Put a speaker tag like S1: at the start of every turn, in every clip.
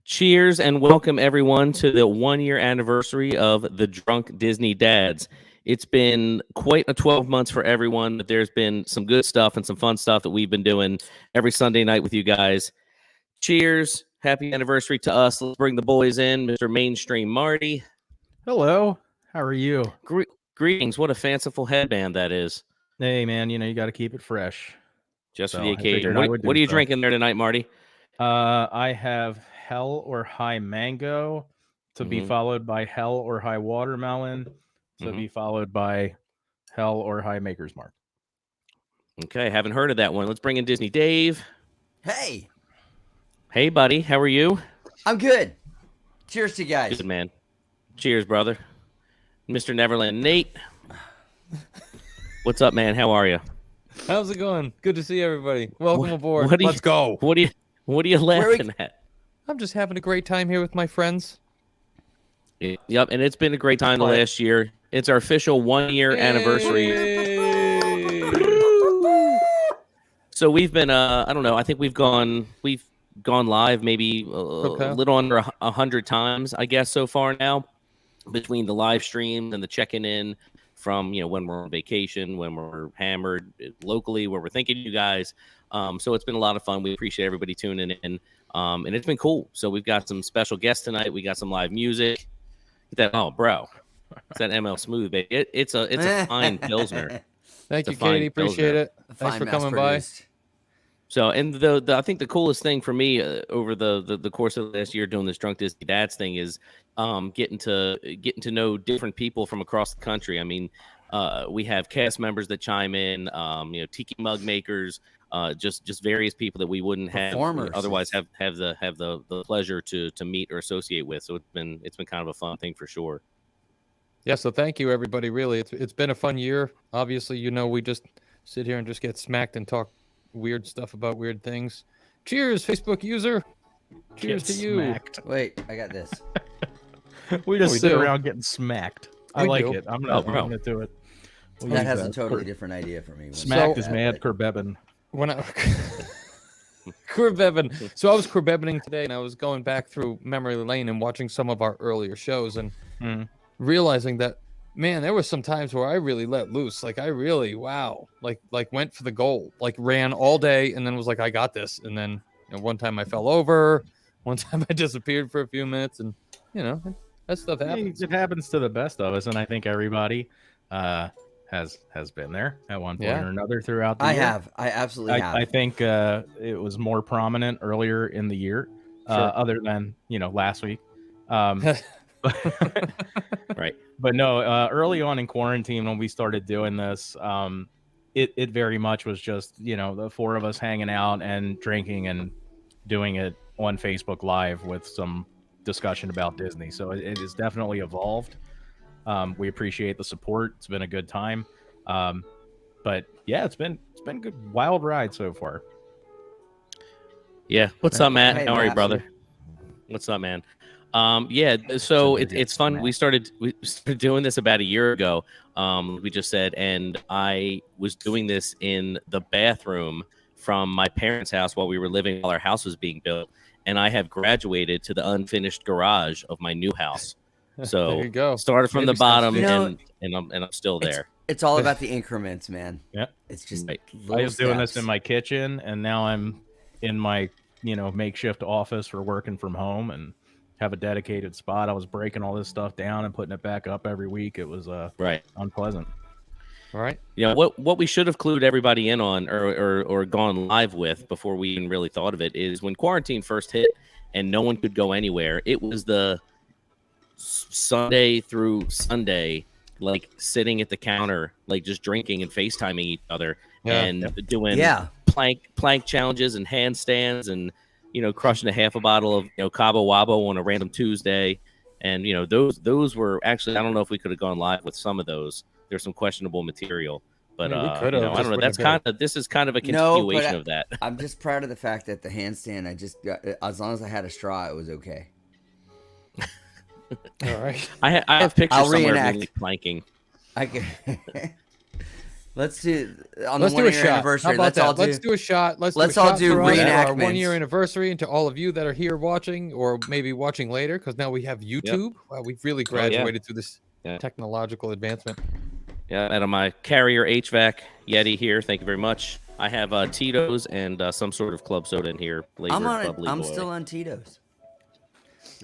S1: Cheers and welcome everyone to the 1 year anniversary of the Drunk Disney Dads. It's been quite a 12 months for everyone, but there's been some good stuff and some fun stuff that we've been doing every Sunday night with you guys. Cheers. Happy anniversary to us. Let's bring the boys in. Mr. Mainstream Marty.
S2: Hello. How are you?
S1: Greetings. What a fanciful headband that is.
S2: Hey, man, you got to keep it fresh.
S1: Just for the occasion. What are you drinking there tonight, Marty?
S2: I have Hell or High Mango to be followed by Hell or High Watermelon to be followed by Hell or High Maker's Mark.
S1: Okay, haven't heard of that one. Let's bring in Disney Dave.
S3: Hey.
S1: Hey, buddy. How are you?
S3: I'm good. Cheers to you guys.
S1: Good, man. Cheers, brother. Mr. Neverland Nate. What's up, man? How are you?
S4: How's it going? Good to see everybody. Welcome aboard.
S2: Let's go.
S1: What are you laughing at?
S4: I'm just having a great time here with my friends.
S1: Yep, and it's been a great time the last year. It's our official 1 year anniversary. So we've been I don't know, I think we've gone live maybe a little under 100 times, I guess, so far now, between the live streams and the checking in from, when we're on vacation, when we're hammered locally, where we're thinking you guys. So it's been a lot of fun. We appreciate everybody tuning in. And it's been cool. So we've got some special guests tonight. We got some live music. Bro. It's that ML Smooth, baby. It's a fine Pilsner.
S4: Thank you, Katie. Appreciate it. Thanks for coming by.
S1: So, and I think the coolest thing for me over the course of the last year doing this Drunk Disney Dads thing is getting to know different people from across the country. I mean, we have cast members that chime in, tiki mug makers, just various people that we wouldn't have otherwise have the pleasure to meet or associate with. So it's been kind of a fun thing for sure.
S4: Yeah. So thank you, everybody. Really, it's been a fun year. Obviously, we just sit here and just get smacked and talk weird stuff about weird things. Cheers, Facebook user. Cheers to you.
S2: Smacked.
S3: Wait, I got this.
S2: We just sit around getting smacked. I like it. I'm not going to do it.
S3: That has a totally different idea for me.
S2: Smacked is mad Kerbebin.
S4: Kerbebin. So I was Kerbebining today, and I was going back through memory lane and watching some of our earlier shows, and realizing that, man, there were some times where I really let loose. Like I really, like went for the goal, like ran all day, and then was like, I got this. And then one time I fell over, one time I disappeared for a few minutes, and that stuff happens.
S2: It happens to the best of us, and I think everybody has been there at one point or another throughout the year.
S3: I absolutely have.
S2: I think it was more prominent earlier in the year, other than last week.
S1: Right.
S2: But no, early on in quarantine when we started doing this, it very much was just, the four of us hanging out and drinking and doing it on Facebook Live with some discussion about Disney. So it has definitely evolved. We appreciate the support. It's been a good time. But yeah, it's been a good wild ride so far.
S1: Yeah. What's up, Matt? How are you, brother? What's up, man? So it's fun. We started doing this about a year ago. We just said, and I was doing this in the bathroom from my parents' house while we were living, while our house was being built. And I have graduated to the unfinished garage of my new house. So
S4: there you go.
S1: Started from the bottom, and I'm still there.
S3: It's all about the increments, man.
S2: Yeah,
S3: it's just.
S2: I was doing this in my kitchen, and now I'm in my makeshift office for working from home and have a dedicated spot. I was breaking all this stuff down and putting it back up every week. It was unpleasant.
S4: All right.
S1: What we should have clued everybody in on or gone live with before we even really thought of it is when quarantine first hit and no one could go anywhere. It was the Sunday through Sunday, like sitting at the counter, like just drinking and FaceTiming each other and doing plank challenges and handstands and crushing a half a bottle of Cabo Wabo on a random Tuesday. And those were actually, I don't know if we could have gone live with some of those. There's some questionable material, but I don't know. This is kind of a continuation of that.
S3: I'm just proud of the fact that the handstand, as long as I had a straw, it was okay.
S4: All right.
S1: I have pictures somewhere of me planking.
S3: I can. Let's do on
S4: Let's
S3: the
S4: do
S3: 1
S4: a
S3: year
S4: shot. How
S3: anniversary.
S4: about
S3: Let's
S4: that?
S3: all do.
S4: Let's do a shot. Let's
S3: let's
S4: do a
S3: all
S4: shot
S3: do
S4: for us for our
S3: reenactments.
S4: 1 year anniversary, and to all of you that are here watching or maybe watching later, because now we have YouTube. Wow, we've really graduated through this technological advancement.
S1: Yeah, and on my Carrier HVAC Yeti here. Thank you very much. I have Tito's and some sort of club soda in here. Flavored bubbly
S3: I'm
S1: boy.
S3: still on Tito's.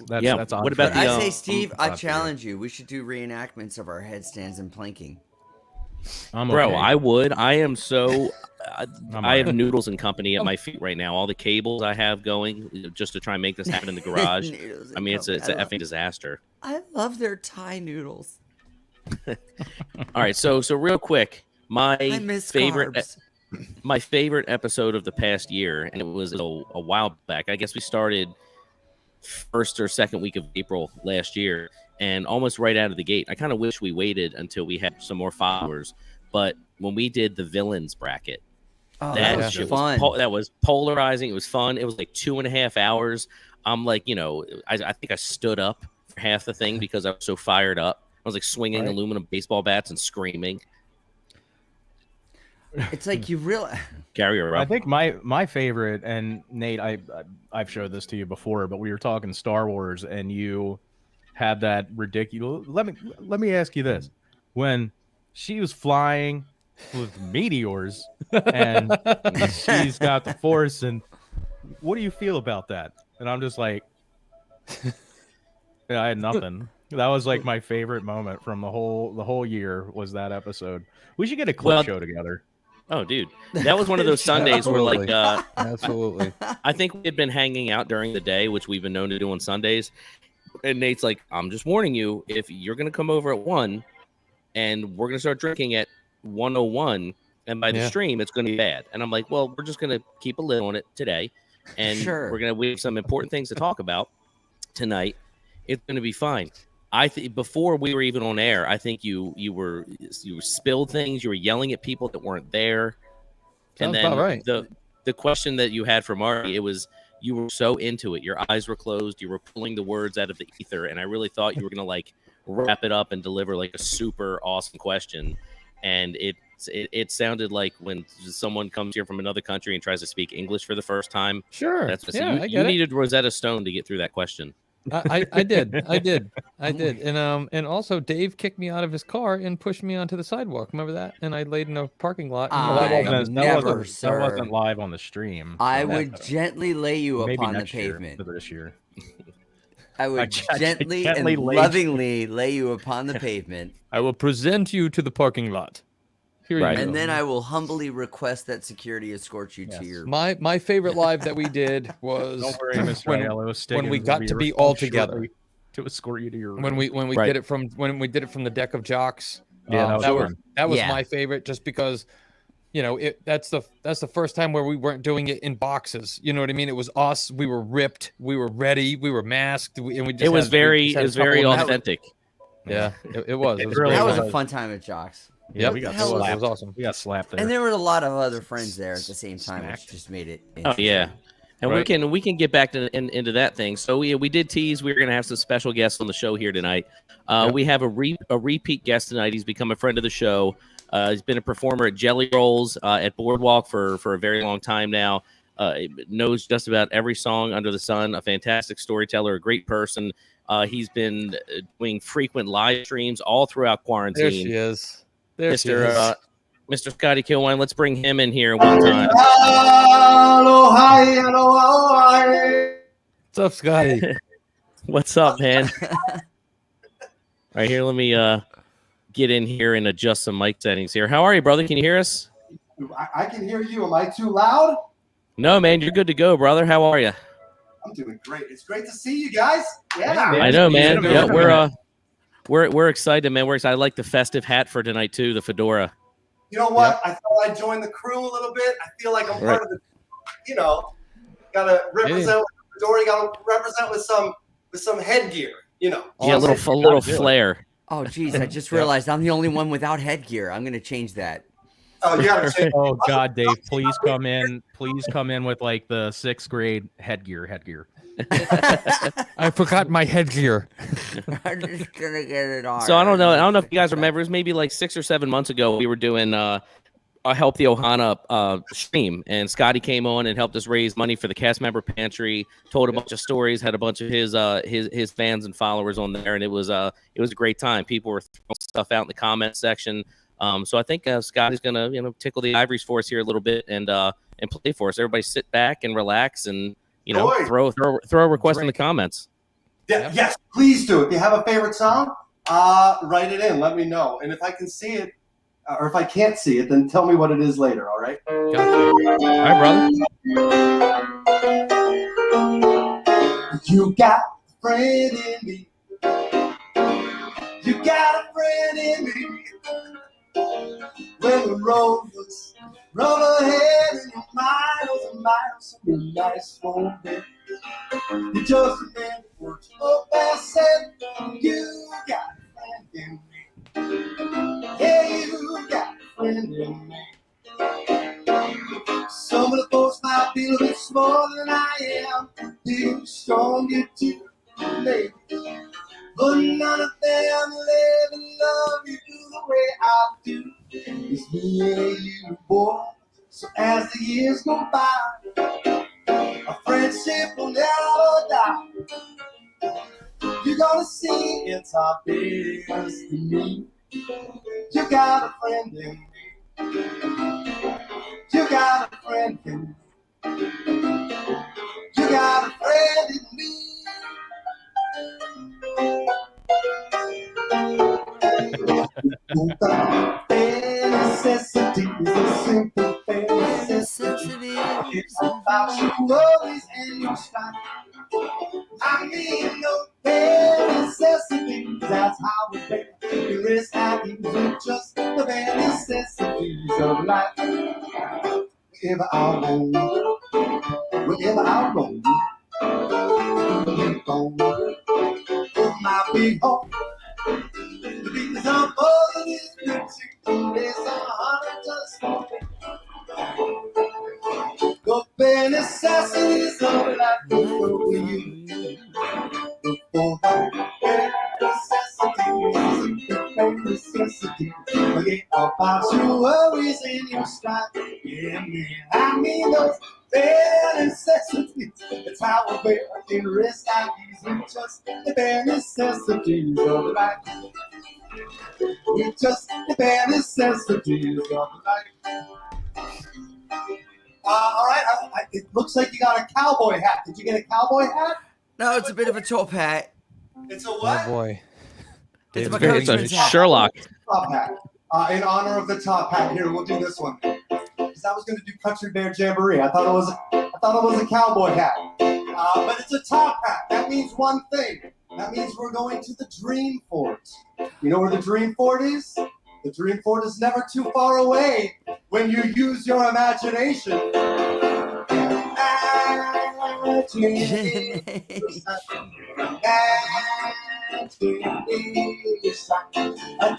S2: That's
S1: what about
S3: But
S1: the?
S3: I say, Steve, I
S2: not
S3: challenge you. We should do reenactments of our headstands and planking.
S1: Bro,
S2: okay.
S1: I would. I am so. I
S2: I'm
S1: have
S2: alright.
S1: Noodles and Company at my feet right now. All the cables I have going just to try and make this happen in the garage.
S3: Noodles
S1: I
S3: and
S1: mean, it's an
S3: Company.
S1: effing disaster.
S3: I love their Thai noodles.
S1: All right, so real quick,
S3: I miss carbs.
S1: my favorite episode of the past year, and it was a while back. I guess we started first or second week of April last year, and almost right out of the gate. I kind of wish we waited until we had some more followers, but when we did the villains bracket,
S3: Oh,
S1: that
S3: was
S1: shit
S3: fun.
S1: that was polarizing. It was fun. It was like 2.5 hours. I'm like, I think I stood up for half the thing because I was so fired up. I was like swinging aluminum baseball bats and screaming.
S3: It's like you realize.
S1: Gary, you're
S2: I
S1: up.
S2: think my favorite, and Nate, I've showed this to you before, but we were talking Star Wars, and you had that ridiculous. Let me ask you this: when she was flying with meteors, and she's got the Force, and what do you feel about that? And I'm just like, I had nothing. That was like my favorite moment from the whole year was that episode. We should get a clip show together.
S1: Oh, dude, that was one of those Sundays where, like,
S4: Absolutely.
S1: I think we had been hanging out during the day, which we've been known to do on Sundays. And Nate's like, I'm just warning you, if you're going to come over at 1 and we're going to start drinking at 1:01, and by the stream, it's going to be bad. And I'm like, well, we're just going to keep a lid on it today. And we're going to we have some important things to talk about tonight. It's going to be fine. I think before we were even on air, I think you spilled things. You were yelling at people that weren't there.
S4: Sounds
S1: and then
S4: about right.
S1: the question that you had for Marty, it was you were so into it. Your eyes were closed. You were pulling the words out of the ether, and I really thought you were gonna like wrap it up and deliver like a super awesome question. And it sounded like when someone comes here from another country and tries to speak English for the first time.
S4: Sure.
S1: That's what
S4: I
S1: you needed Rosetta Stone to get through that question.
S4: I did. And also Dave kicked me out of his car and pushed me onto the sidewalk. Remember that? And I laid in a parking lot.
S2: That wasn't live on the stream.
S3: I would gently lay you upon the pavement.
S2: This year.
S3: I would gently and lovingly lay you upon the pavement.
S4: I will present you to the parking lot. Here you go.
S3: And then I will humbly request that security escort you to your.
S4: My favorite live that we did was
S2: Don't worry, Mr. Aiello,
S4: when we got to be all together
S2: to escort you to your room.
S4: when we did it from the deck of jocks.
S2: Yeah,
S4: that was my favorite, just because that's the first time where we weren't doing it in boxes. You know what I mean? It was us. We were ripped. We were ready. We were masked.
S1: It was very authentic.
S4: Yeah, it was.
S3: That was a fun time at Jocks.
S2: Yeah, we got slapped.
S4: It was awesome.
S2: We got slapped there.
S3: And there were a lot of other friends there at the same time, which just made it.
S1: Oh yeah, and we can get back into that thing. So we did tease we were going to have some special guests on the show here tonight. We have a repeat guest tonight. He's become a friend of the show. He's been a performer at Jelly Rolls at Boardwalk for a very long time now. Knows just about every song under the sun. A fantastic storyteller, a great person. He's been doing frequent live streams all throughout quarantine.
S4: There she is.
S1: Mr. Scotty Kilwine, let's bring him in here one time.
S5: Hello, hi.
S4: What's up, Scotty?
S1: What's up, man? All right, here, let me get in here and adjust some mic settings here. How are you, brother? Can you hear us?
S5: I can hear you. Am I too loud?
S1: No, man, you're good to go, brother. How are you?
S5: I'm doing great. It's great to see you guys. Yeah.
S1: I know, man. Yeah, we're excited, man. We're excited. I like the festive hat for tonight too, the fedora.
S5: You know what? I thought I'd join the crew a little bit. I feel like I'm part of the. Gotta represent with the fedora. You gotta represent with some headgear. Yeah,
S1: a little flair.
S3: Oh, geez, I just realized I'm the only one without headgear. I'm gonna change that.
S5: Oh, you gotta change.
S2: Oh God, Dave, please come in. Please come in with like the 6th grade headgear.
S4: I forgot my headgear.
S3: I'm just gonna get it on.
S1: So I don't know if you guys remember. It was maybe like 6 or 7 months ago. We were doing a Help the Ohana stream, and Scotty came on and helped us raise money for the cast member pantry. Told a bunch of stories, had a bunch of his fans and followers on there, and it was a great time. People were throwing stuff out in the comment section. So I think Scotty's gonna tickle the ivories for us here a little bit and play for us. Everybody sit back and relax and throw a request in the comments.
S5: Yeah, yes, please do. If you have a favorite song, write it in. Let me know. And if I can see it, or if I can't see it, then tell me what it is later. All right.
S2: Gotcha. All right, brother.
S5: You got a friend in me. You got a friend in me. When the road looks rough ahead and you're miles and miles from your nice home bed, you just remember what your past said. You got a friend in me. Yeah, you got a friend in me. Some of the folks might be a little bit smaller than I am, big, stronger too, maybe. But none of them live and love you the way I do. It's me and you, boy. So as the years go by, our friendship will never die. You're gonna see it's our destiny. You got a friend in me. You got a friend in me. You got a friend in me. Necessities, a simple necessity. It's about your worries and your strife. I mean, no bare necessities. That's how we pay. There is happy with just the bare necessities of life. Wherever I roam, wherever I roam, my big home. Because I'm more than good to there's 100 just for me. The bare necessities of life will go for you. The bare necessities, forget about your worries and your strife. Yeah, man, I mean those bare necessities. It's how a bear can rest at ease with just the bare necessities of life. With just the bare necessities of life. All right, it looks like you got a cowboy hat. Did you get a cowboy hat?
S3: No, it's a bit of a top hat.
S5: It's a what?
S4: Oh boy.
S3: It's a
S1: It's a
S3: coachman's hat.
S1: Sherlock.
S5: Top hat. In honor of the top hat, here we'll do this one. Because I was going to do Country Bear Jamboree. I thought it was a cowboy hat, but it's a top hat. That means one thing. That means we're going to the Dream Fort. You know where the Dream Fort is? The Dream Fort is never too far away when you use your imagination. A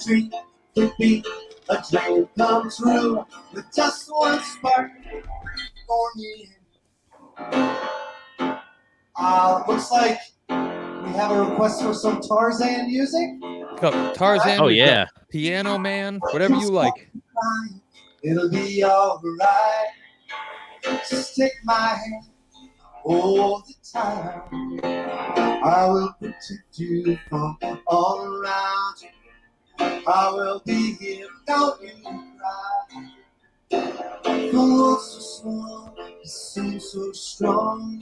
S5: dream could be a dream come true with just one spark for me. Looks like we have a request for some Tarzan music.
S4: Tarzan.
S1: Oh yeah.
S4: Piano Man. Whatever you like.
S5: It'll be all right. Just take my hand all the time. I will protect you from all around you. I will be here, don't you cry. The world so small, it seems so strong.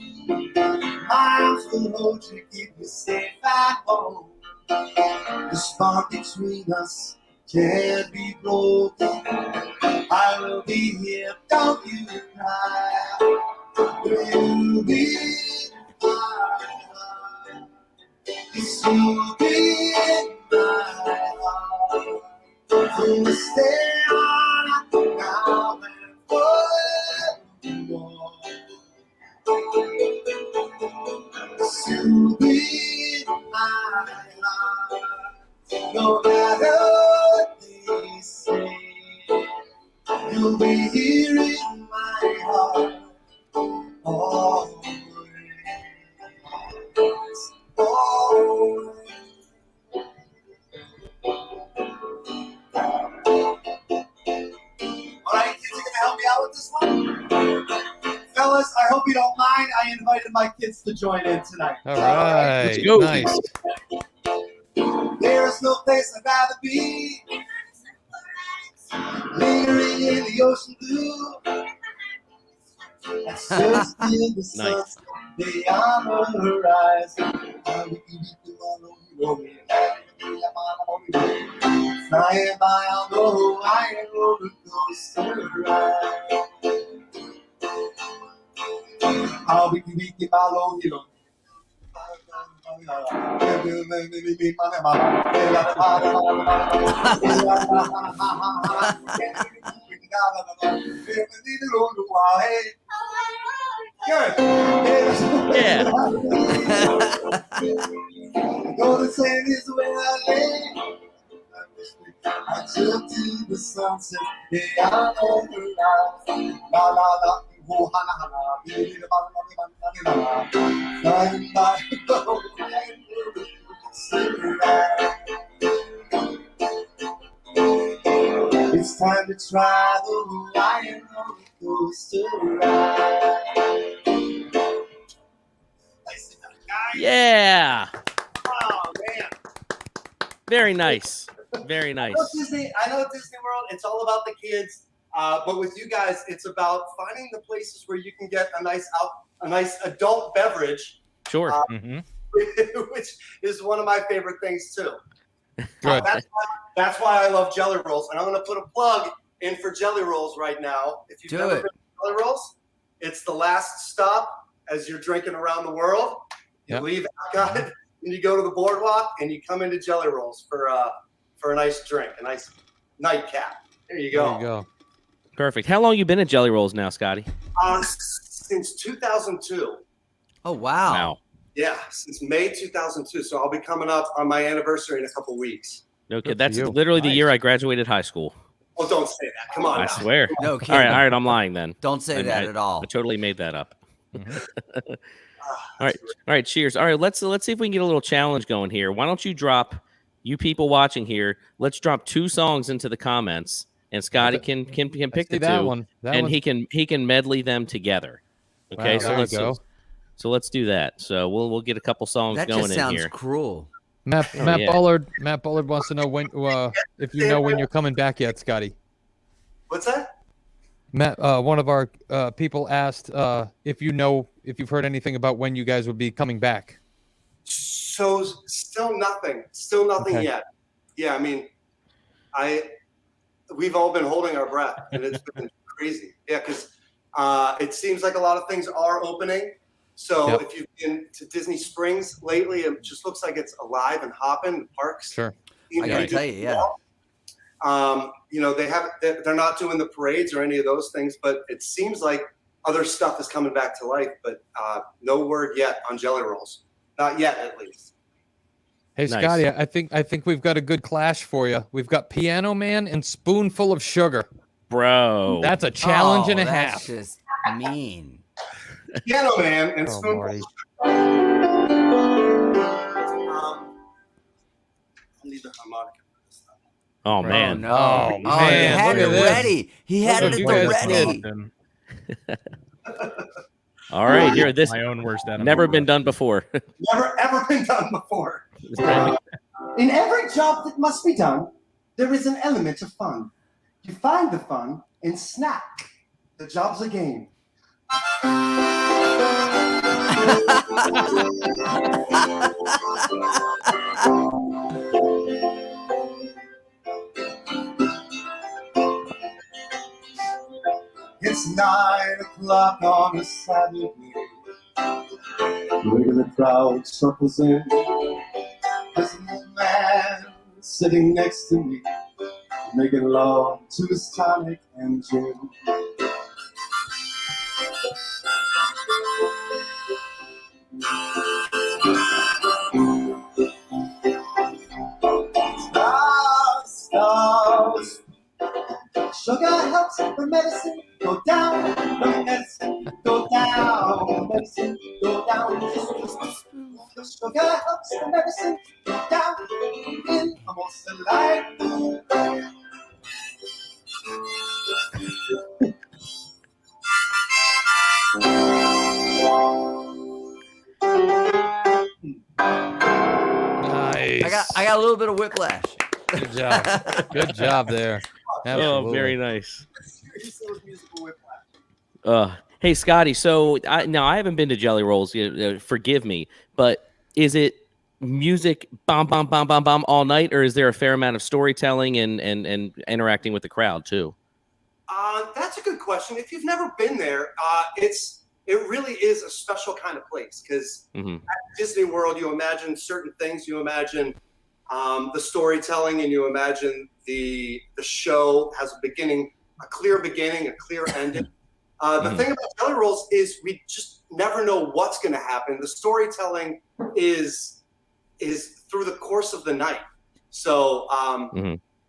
S5: My arms will hold you, keep you safe at home. The spark between us can't be broken. I will be here, don't you cry. Will be mine. This will be my heart. From the stay on now and forevermore. This will be my heart. No matter what they say, be here in my heart. Always. Always. All right, kids, you gonna help me out with this one? Fellas, I hope you don't mind. I invited my kids to join in tonight.
S4: All right.
S1: Let's go.
S4: Nice.
S5: There is no place I'd rather be. Lingering in the ocean blue. I search in the sunset beyond the horizon. Flying by on the Hawaiian roller coaster ride. I'll be Kiki Malo Hilo.
S1: Yeah.
S5: Go to sand is where I lay. I took to the sunset, beyond the horizon. La la la, oh hana hana, baby, ba ba ba ba ba. Flying by the Hawaiian roller coaster ride. It's time to try the Hawaiian roller coaster ride.
S1: Yeah.
S5: Oh man.
S1: Very nice. Very nice.
S5: I know Disney World, it's all about the kids. But with you guys, it's about finding the places where you can get a nice adult beverage.
S1: Sure.
S5: Which is one of my favorite things too.
S4: Good.
S5: That's why I love Jelly Rolls. And I'm going to put a plug in for Jelly Rolls right now. If you've never been to Jelly Rolls, it's the last stop as you're drinking around the world. You leave Epcot and you go to the boardwalk and you come into Jelly Rolls for a nice drink, a nice nightcap. There you go.
S4: There you go.
S1: Perfect. How long you been at Jelly Rolls now, Scotty?
S5: Since 2002.
S3: Oh, wow.
S1: Wow.
S5: Yeah, since May 2002. So I'll be coming up on my anniversary in a couple weeks.
S1: Okay, that's literally the year I graduated high school.
S5: Oh, don't say that. Come on.
S1: I
S5: now.
S1: swear.
S3: No kidding.
S1: All right, I'm lying then.
S3: Don't say that at all.
S1: I totally made that up. All right, cheers. All right, let's see if we can get a little challenge going here. Why don't you drop, you people watching here, let's drop 2 songs into the comments, and Scotty can pick the 2, and he can medley them together. Okay,
S4: wow,
S1: so let's do that. So we'll get a couple songs going in here.
S3: That just sounds cruel.
S4: Matt Bullard wants to know when if you know when you're coming back yet, Scotty.
S5: What's that?
S4: Matt, one of our people asked if you've heard anything about when you guys would be coming back.
S5: So still nothing
S4: Okay.
S5: yet. Yeah, I mean, we've all been holding our breath, and it's been crazy. Yeah, because it seems like a lot of things are opening. So if you've been to Disney Springs lately, it just looks like it's alive and hopping. The parks.
S4: Sure.
S3: I gotta tell you, yeah.
S5: They're not doing the parades or any of those things, but it seems like other stuff is coming back to life. But no word yet on Jelly Rolls. Not yet, at least.
S4: Hey,
S1: Nice.
S4: Scotty, I think we've got a good clash for you. We've got Piano Man and Spoonful of Sugar.
S1: Bro.
S4: That's a challenge and a
S3: that's
S4: half.
S3: Just mean.
S5: Piano Man and Spoonful.
S4: Marty.
S5: I'll need the harmonica for this time.
S1: Oh man.
S3: Oh, no.
S4: Oh,
S3: He
S4: man,
S3: had
S4: look
S3: it
S4: at this.
S3: ready. He had it
S4: You
S3: at the
S4: guys
S3: ready.
S4: did.
S1: All right, here this
S2: My own worst enemy.
S1: never been done before.
S5: Never ever been done before.
S1: Right.
S5: In every job that must be done, there is an element of fun. You find the fun and snap. The job's a game. It's 9 o'clock on a Saturday. Regular crowd shuffles in. There's a new man sitting next to me, making love to his tonic and gin. Stars, sugar helps the medicine go down, the medicine go down, medicine go down. The sugar helps the medicine go down in almost the light blue way.
S4: Nice.
S3: I got a little bit of whiplash.
S4: Good job. Good job there. Absolutely.
S1: Oh, very nice. Hey, Scotty. So now I haven't been to Jelly Rolls. Forgive me, but is it music, bomb, bomb, bomb, bomb, bomb all night, or is there a fair amount of storytelling and interacting with the crowd too?
S6: That's a good question. If you've never been there, it really is a special kind of place because at Disney World, you imagine certain things. You imagine the storytelling, and you imagine the show has a beginning, a clear beginning, a clear ending. The thing about Jelly Rolls is we just never know what's going to happen. The storytelling is through the course of the night. So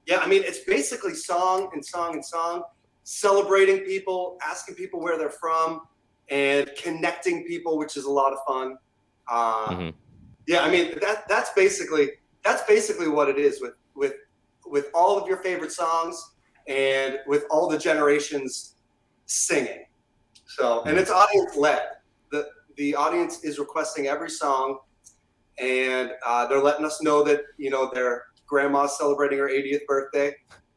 S6: yeah, I mean, it's basically song and song and song, celebrating people, asking people where they're from, and connecting people, which is a lot of fun. Yeah, I mean that's basically what it is with all of your favorite songs and with all the generations singing. So, and it's audience led. The audience is requesting every song, and they're letting us know that their grandma's celebrating her 80th birthday,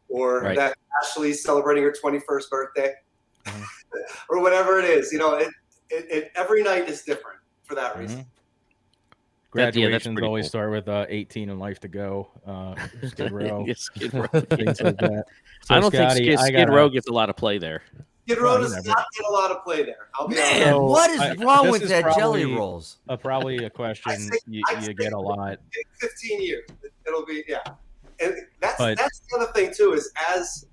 S6: or that Ashley's celebrating her 21st birthday. Or whatever it is, it every night is different for that reason.
S2: Graduations always start with 18 and Life to Go. Skid Row.
S1: Skid Row.
S2: Things like that. So
S1: I don't
S2: Scotty,
S1: think Skid Row gets a lot of play there.
S6: Skid Row does not get a lot of play there.
S3: Man, what is wrong with that Jelly Rolls?
S2: Probably a question you get a lot.
S6: 15 years. It'll be, yeah. And that's the other thing too, is as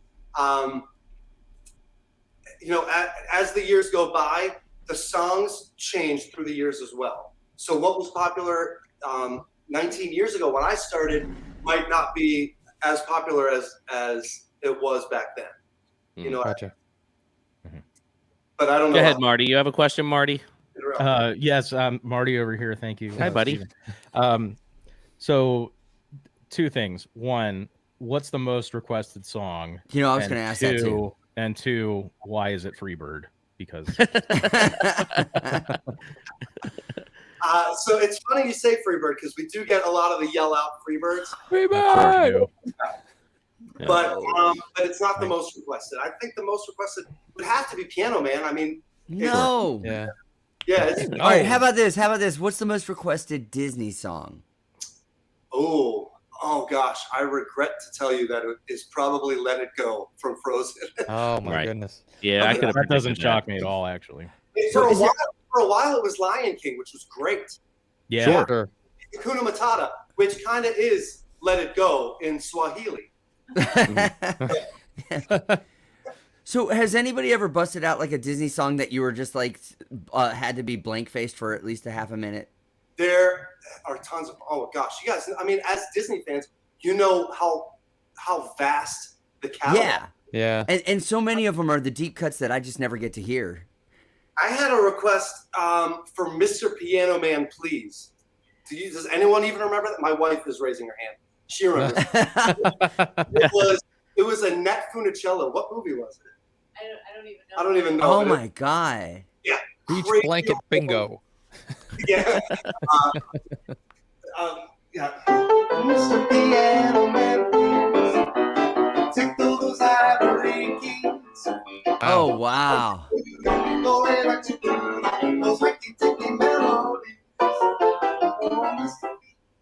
S6: as the years go by, the songs change through the years as well. So what was popular 19 years ago when I started might not be as popular as it was back then.
S4: Gotcha.
S6: But I don't know.
S1: Go ahead, Marty. You have a question, Marty?
S2: Yes, Marty over here. Thank you.
S1: Hi, buddy.
S2: So, two things. One, what's the most requested song?
S3: I was going to ask that too.
S2: And two, why is it Freebird? Because
S6: so it's funny you say Freebird because we do get a lot of the yell out Freebirds.
S4: Freebird!
S6: But it's not the most requested. I think the most requested would have to be Piano Man. I mean,
S3: no.
S6: Yeah.
S3: All right. How about this? What's the most requested Disney song?
S6: Oh gosh, I regret to tell you that it is probably "Let It Go" from Frozen.
S4: Oh my goodness.
S1: Yeah,
S2: that doesn't shock me at all, actually.
S6: For a while, it was Lion King, which was great.
S2: Yeah.
S4: Sure.
S6: Hakuna Matata, which kind of is "Let It Go" in Swahili.
S3: So has anybody ever busted out like a Disney song that you were just like had to be blank faced for at least a half a minute?
S6: There are tons of, oh gosh, you guys, I mean, as Disney fans, you know how vast the catalog.
S3: Yeah. And so many of them are the deep cuts that I just never get to hear.
S6: I had a request for Mr. Piano Man, Please. Does anyone even remember that? My wife is raising her hand. She remembers. It was Annette Funicello. What movie was it? I don't even know.
S3: Oh my God.
S6: Yeah.
S4: Beach Blanket Bingo.
S6: Yeah. Yeah. Mr. Piano Man, please tickle those ivory keys.
S3: Oh wow.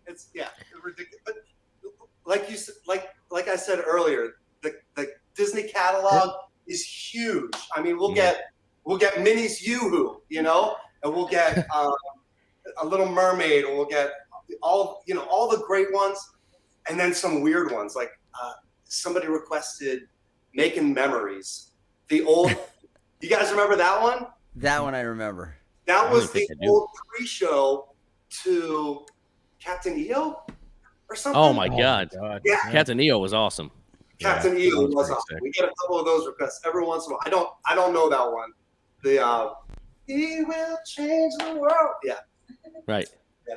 S6: It's ridiculous. But like you said, like I said earlier, the Disney catalog is huge. I mean, we'll get Minnie's Yoo-Hoo, and we'll get a Little Mermaid, or we'll get all the great ones, and then some weird ones. Like somebody requested Making Memories. The old, you guys remember that one?
S3: That one I remember.
S6: That was the old pre-show to Captain EO or something.
S1: Oh my God.
S6: Yeah.
S1: Captain EO was awesome.
S6: Captain
S2: that
S6: EO
S2: was
S6: was
S2: pretty
S6: on.
S2: sick.
S6: We get a couple of those requests every once in a while. I don't know that one. The He will change the world. Yeah.
S1: Right.
S6: Yeah.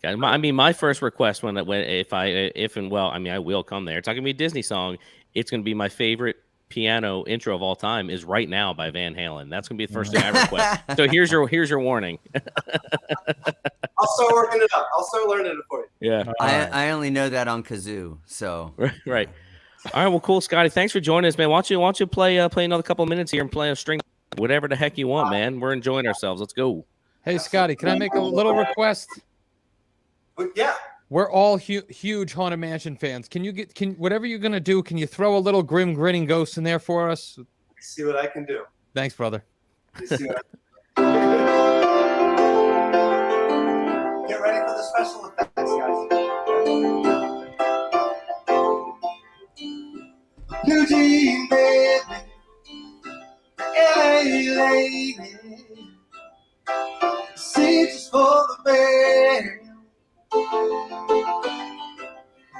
S1: Yeah, I mean, my first request when I will come there. It's not gonna be a Disney song. It's gonna be my favorite piano intro of all time. Is Right Now by Van Halen. That's gonna be the first thing I request. So here's your warning.
S6: I'll start working it up. I'll start learning it for you.
S1: Yeah.
S3: I only know that on kazoo. So
S1: Right. All right. Well, cool, Scotty. Thanks for joining us, man. Why don't you play another couple of minutes here and play a string, whatever the heck you want, man. We're enjoying ourselves. Let's go.
S4: Hey, Scotty, can I make a little request?
S6: But yeah.
S4: We're all huge Haunted Mansion fans. Can whatever you're gonna do? Can you throw a little Grim Grinning Ghost in there for us?
S6: See what I can do.
S4: Thanks, brother.
S6: See what Get ready for the special effects, guys. Eugene, baby, LA lady, seats for the band.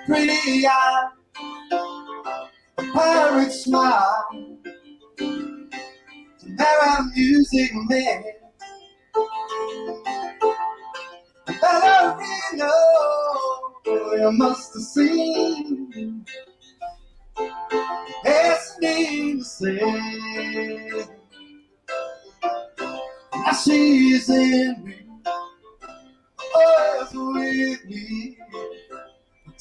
S6: Pretty eye, pirate smile, now music man. Ballerina, you must have seen Destiny to say. Now she's in me, always with me.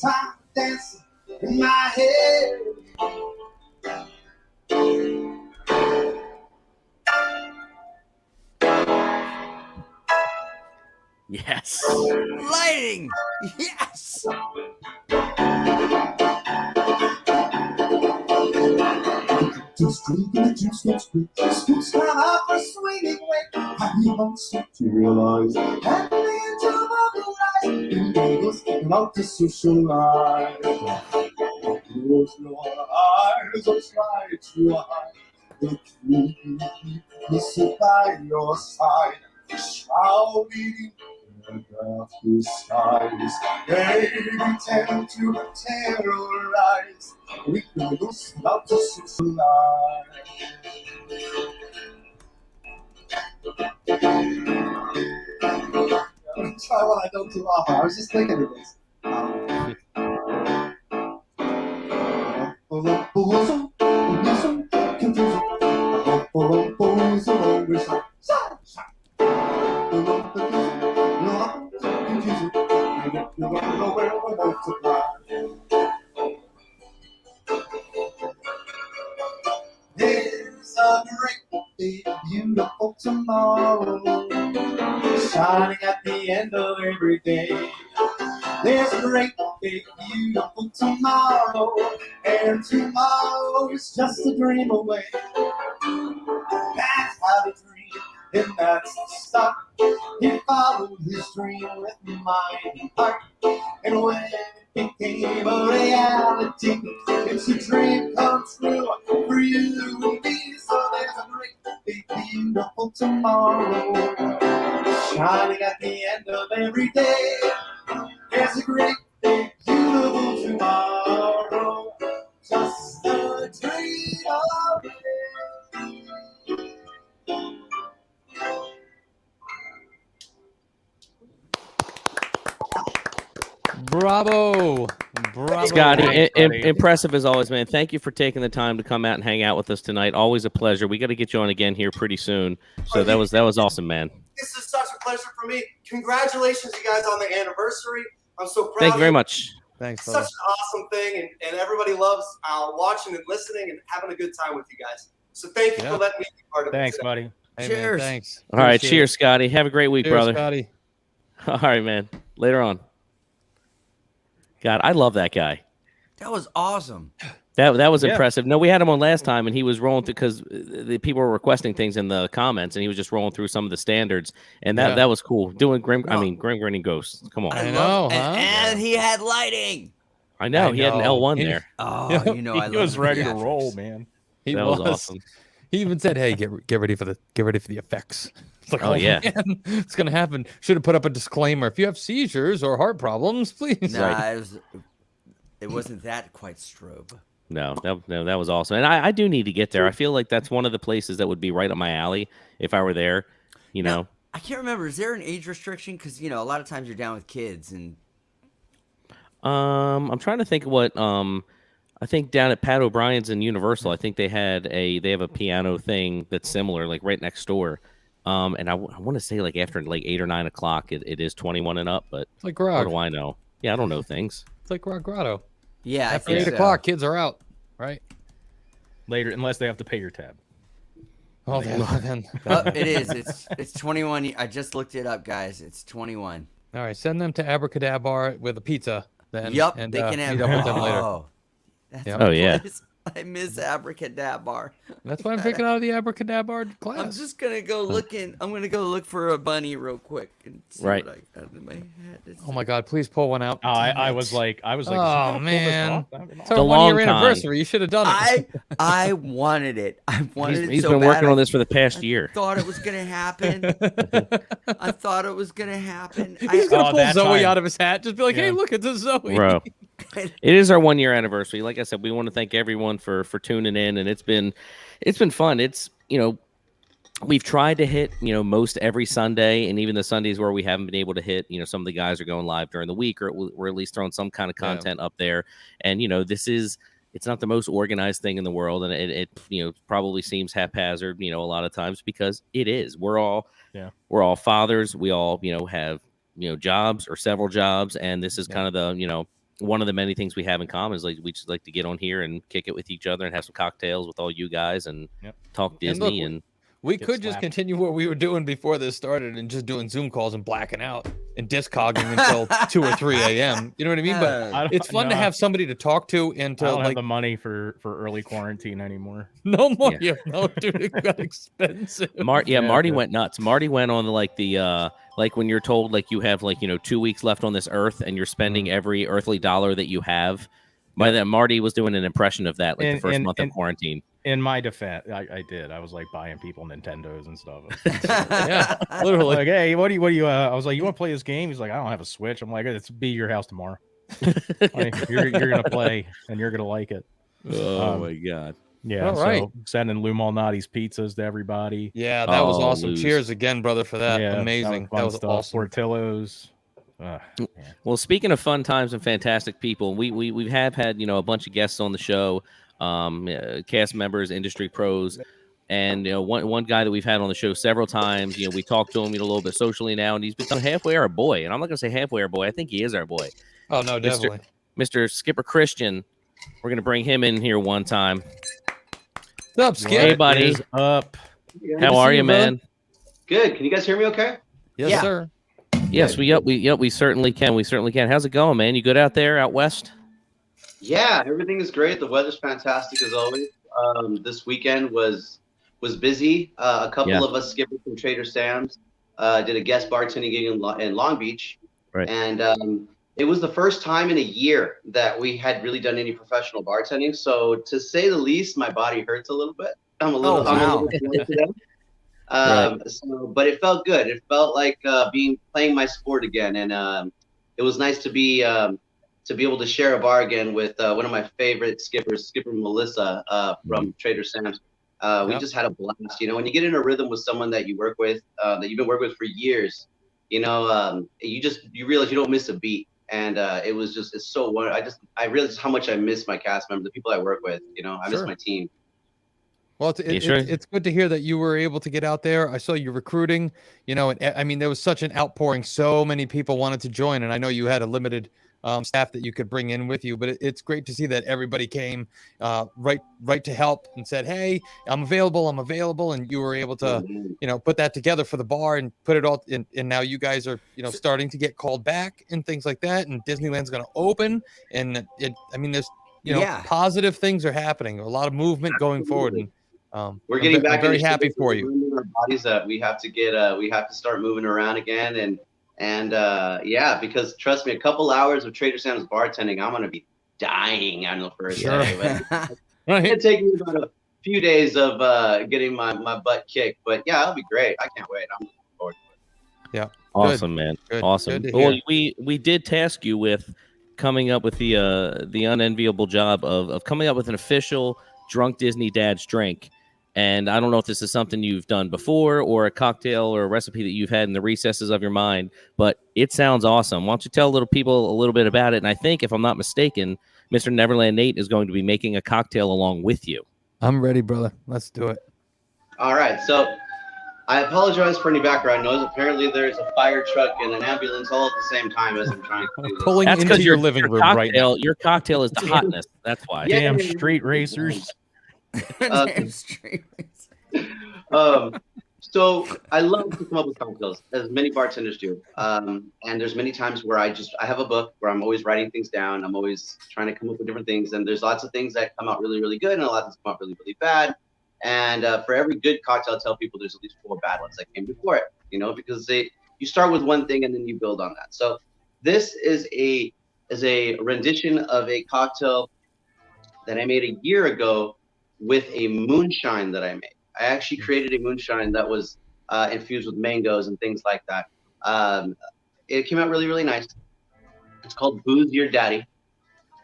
S6: Time dancing in my head.
S1: Yes.
S3: lighting. Yes.
S5: Just drinking the juice next week. Spooks come out for swinging weight. Happy months to realize. Happy into the light. Eagles out to socialize. Close your eyes, I'll try to hide. The truth sit by your side. Shouting in the dark skies. They tend to terrorize. We can lose out to socialize. Try what I don't do often. I was just thinking of this. There's a great big beautiful tomorrow shining at the end of every day. There's a great big beautiful tomorrow, and tomorrow is just a dream away. That's how they dream, and that's the start. He followed his dream with mind and heart, and when it became a reality, it's a dream come true for you and me. So there's a great big beautiful tomorrow shining at the end of every day. There's a great big beautiful tomorrow, just a dream away.
S4: Bravo. Bravo.
S1: Scotty, impressive as always, man. Thank you for taking the time to come out and hang out with us tonight. Always a pleasure. We got to get you on again here pretty soon. So that was awesome, man.
S6: This is such a pleasure for me. Congratulations, you guys, on the anniversary. I'm so proud.
S1: Thank you very much.
S4: Thanks,
S6: Such
S4: brother.
S6: an awesome thing, and everybody loves watching and listening and having a good time with you guys. So thank you for letting me be part of it.
S2: Thanks,
S6: today.
S2: buddy.
S4: Hey,
S3: Cheers.
S4: Man, thanks.
S1: All right.
S4: Appreciate
S1: Cheers,
S4: it.
S1: Scotty. Have a great week,
S4: Cheers,
S1: brother.
S4: Scotty.
S1: All right, man. Later on. God, I love that guy.
S3: That was awesome.
S1: That was
S2: Yeah.
S1: impressive. No, we had him on last time, and he was rolling through because the people were requesting things in the comments, and he was just rolling through some of the standards, and that
S4: Yeah.
S1: was cool. Doing Grim
S3: No.
S1: Grinning Ghosts. Come on,
S4: I
S3: love-
S4: know, huh?
S3: and he had lighting.
S1: I know he had an
S2: know.
S1: L1
S4: He-
S1: there.
S3: Oh,
S4: Yeah,
S3: you know, I
S2: He
S3: love
S2: was
S3: the
S2: ready to
S3: theatrics.
S2: roll, man.
S4: He
S1: That was awesome.
S4: He even said, "Hey, get ready for the effects." It's like,
S1: Oh, yeah.
S4: man, it's gonna happen. Should have put up a disclaimer. If you have seizures or heart problems, please.
S3: Nah, it wasn't that quite strobe.
S1: No, that was awesome. And I do need to get there. I feel like that's one of the places that would be right up my alley if I were there, you know.
S3: I can't remember. Is there an age restriction? Because, you know, a lot of times you're down with kids and.
S1: I'm trying to think of what I think down at Pat O'Brien's in Universal, I think they have a piano thing that's similar, like right next door. And I want to say like after like 8 or 9 o'clock, it is 21 and up, but
S4: It's like
S1: what
S4: Grog.
S1: do I know? Yeah, I don't know things.
S4: It's like Grog Grotto.
S3: Yeah, I
S4: After
S3: think
S4: 8
S3: so.
S4: o'clock, kids are out, right?
S2: Later, unless they have to pay your tab.
S4: Oh, then.
S3: It is. It's 21. I just looked it up, guys. It's 21.
S4: All right, send them to Abracadabra with a pizza. Then,
S3: Yup,
S4: and,
S3: they can have.
S4: meet up with them later.
S3: Oh, that's
S4: Yep.
S3: the
S1: Oh, yeah.
S3: place. I miss Abracadabra.
S4: That's why I'm picking out of the Abracadabra
S3: I'm
S4: class.
S3: just gonna go looking. I'm gonna go look for a bunny real quick and see
S1: Right.
S3: what I got in my head.
S4: Oh my God! Please pull one out.
S2: Oh, I was like,
S4: Oh
S2: "Should I pull this
S4: man!
S2: off?"
S4: It's
S1: The
S4: our
S1: long
S4: 1 year
S1: time.
S4: anniversary. You should have done it.
S3: I wanted it. I wanted it
S1: He's
S3: so
S1: been
S3: bad.
S1: working on
S3: I
S1: this for the past year.
S3: thought it was gonna happen. I thought it was gonna happen.
S4: He's gonna
S2: Oh,
S4: pull
S2: that
S4: Zoe
S2: time.
S4: out of his hat. Just be like, "Hey,
S2: Yeah.
S4: look, it's a Zoe."
S1: Bro. It is our 1 year anniversary. Like I said, we want to thank everyone for tuning in, and it's been fun. It's, you know, we've tried to hit, you know, most every Sunday, and even the Sundays where we haven't been able to hit, you know, some of the guys are going live during the week, or we're at least throwing some kind of content up there. And, you know, it's not the most organized thing in the world, and it you know, probably seems haphazard, you know, a lot of times, because it is. We're all fathers. We all, you know, have, you know, jobs or several jobs, and this is kind of the, you know, one of the many things we have in common is like we just like to get on here and kick it with each other and have some cocktails with all you guys and talk Disney and
S4: We
S2: Get
S4: could just
S2: slapped.
S4: continue what we were doing before this started and just doing Zoom calls and blacking out and discogging until 2 or 3 a.m. You know what I mean? But
S2: I don't-
S4: it's fun to
S2: no,
S4: have somebody to talk to and
S2: I
S4: to
S2: don't have
S4: like
S2: the money for early quarantine anymore.
S4: no more.
S1: Yeah.
S4: Yeah. No, dude, it got expensive.
S1: Marty
S2: Yeah.
S1: went nuts. Marty went on the like when you're told like you have like, you know, 2 weeks left on this earth and you're spending every earthly dollar that you have. By that, Marty was doing an impression of that like the first month of quarantine.
S2: In my defense, I did. I was like buying people Nintendos and stuff.
S4: Yeah, literally.
S2: Like, hey, what do you? I was like, you want to play this game? He's like, I don't have a Switch. I'm like, it's be your house tomorrow. Like, you're gonna play and you're gonna like it.
S1: Oh my god.
S2: Yeah.
S4: All
S2: so
S4: right.
S2: sending Lou Malnati's pizzas to everybody.
S4: Yeah, that was
S1: Oh,
S4: awesome.
S1: Luz.
S4: Cheers again, brother, for that.
S2: Yeah,
S4: Amazing.
S2: fun
S4: That was
S2: stuff.
S4: awesome.
S2: Portillo's.
S1: Well, speaking of fun times and fantastic people, we have had, you know, a bunch of guests on the show, cast members, industry pros, and, you know, one guy that we've had on the show several times. You know, we talked to him, you know, a little bit socially now, and he's become halfway our boy. And I'm not gonna say halfway our boy. I think he is our boy,
S4: Oh no, definitely.
S1: Mr. Skipper Christian. We're gonna bring him in here one time.
S4: What's up, Skip?
S1: Hey, buddy.
S2: Is up.
S1: How are you, man?
S6: Good. Can you guys hear me okay?
S4: Yes,
S3: Yeah.
S4: sir.
S1: Yes, we certainly can. We certainly can. How's it going, man? You good out there, out west?
S6: Yeah, everything is great. The weather's fantastic as always. This weekend was busy. A couple of us skippers from Trader Sam's did a guest bartending gig in Long Beach.
S1: Right.
S6: And it was the first time in a year that we had really done any professional bartending. So to say the least, my body hurts a little bit. I'm a little sore today. But it felt good. It felt like playing my sport again, and it was nice to be able to share a bar again with one of my favorite skippers, Skipper Melissa from Trader Sam's. We just had a blast. You know, when you get in a rhythm with someone that you work with, that you've been working with for years, you know, you realize you don't miss a beat, and it's so wonderful. I realized how much I miss my cast members, the people I work with. You know, I miss my team.
S4: Well, it's good to hear that you were able to get out there. I saw you recruiting, you know, and I mean, there was such an outpouring. So many people wanted to join, and I know you had a limited staff that you could bring in with you, but it's great to see that everybody came right to help and said, hey, I'm available. And you were able to, you know, put that together for the bar and put it all in. And now you guys are, you know, starting to get called back and things like that. And Disneyland's going to open. And there's, you know, positive things are happening, a lot of movement going forward. And,
S6: we're getting back.
S4: I'm very happy for you.
S6: In our bodies that we have to start moving around again, and yeah, because trust me, a couple hours of Trader Sam's bartending, I'm gonna be dying on the first day. But
S4: Right.
S6: it'll take me about a few days of getting my butt kicked, but yeah, it'll be great. I can't wait. I'm looking forward to it.
S4: Yeah.
S1: Awesome, man.
S4: Good.
S1: Awesome.
S4: Good to
S1: Well,
S4: hear.
S1: we did task you with coming up with the unenviable job of coming up with an official Drunk Disney Dad's drink. And I don't know if this is something you've done before or a cocktail or a recipe that you've had in the recesses of your mind, but it sounds awesome. Why don't you tell people a little bit about it? And I think, if I'm not mistaken, Mr. Neverland Nate is going to be making a cocktail along with you.
S4: I'm ready, brother. Let's do it.
S7: All right. So I apologize for any background noise. Apparently, there's a fire truck and an ambulance all at the same time as I'm trying to do this.
S4: Pulling
S1: That's
S4: into
S1: because
S4: your living room right now.
S1: Your cocktail is the hotness. That's why.
S7: Yeah.
S2: Damn street racers.
S3: Damn straight.
S7: So I love to come up with cocktails, as many bartenders do. And there's many times where I have a book where I'm always writing things down. I'm always trying to come up with different things. And there's lots of things that come out really, really good, and a lot that come out really, really bad. And for every good cocktail, I tell people there's at least 4 bad ones that came before it, because you start with one thing and then you build on that. So this is a rendition of a cocktail that I made a year ago with a moonshine that I made. I actually created a moonshine that was infused with mangoes and things like that. It came out really, really nice. It's called Booze Your Daddy.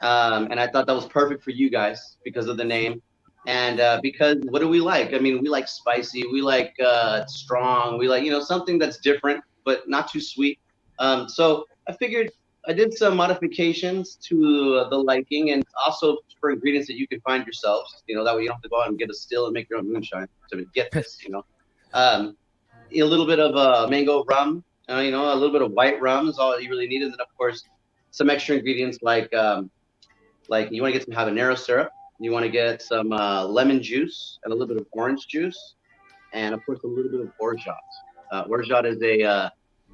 S7: And I thought that was perfect for you guys because of the name. And because what do we like? I mean, we like spicy, we like strong, we like, something that's different, but not too sweet. So I figured I did some modifications to the liking, and also for ingredients that you can find yourselves. That way you don't have to go out and get a still and make your own moonshine to get this. A little bit of mango rum, a little bit of white rum is all you really need, and then of course some extra ingredients like you want to get some habanero syrup, you want to get some lemon juice and a little bit of orange juice, and of course a little bit of orgeat. Orgeat is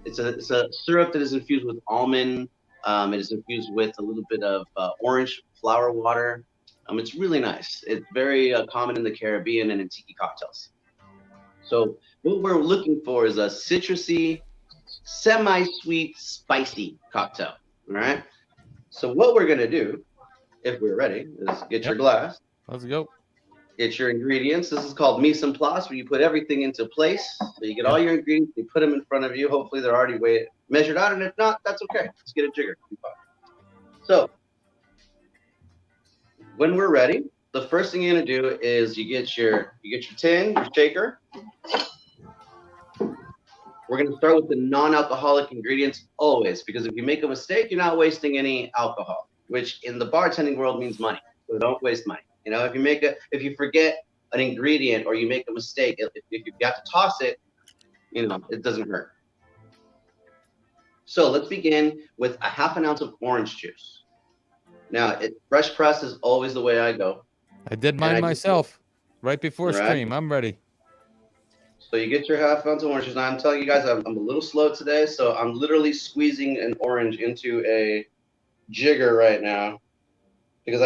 S7: it's a syrup that is infused with almond. It is infused with a little bit of orange flower water. It's really nice. It's very common in the Caribbean and in tiki cocktails. So what we're looking for is a citrusy, semi-sweet, spicy cocktail. All right. So what we're gonna do, if we're ready, is get your glass.
S4: Let's go.
S7: Get your ingredients. This is called mise en place, where you put everything into place. So you get all your ingredients, you put them in front of you. Hopefully they're already measured out, and if not, that's okay. Let's get a jigger. So when we're ready, the first thing you're gonna do is you get your tin, your shaker. We're gonna start with the non-alcoholic ingredients always, because if you make a mistake, you're not wasting any alcohol, which in the bartending world means money. So don't waste money. If you forget an ingredient or you make a mistake, if you have to toss it, it doesn't hurt. So let's begin with a ½ ounce of orange juice. Now, fresh press is always the way I go.
S4: I did mine myself right before stream. I'm ready.
S7: So you get your ½ ounce of orange juice. Now I'm telling you guys, I'm a little slow today, so I'm literally squeezing an orange into a jigger right now because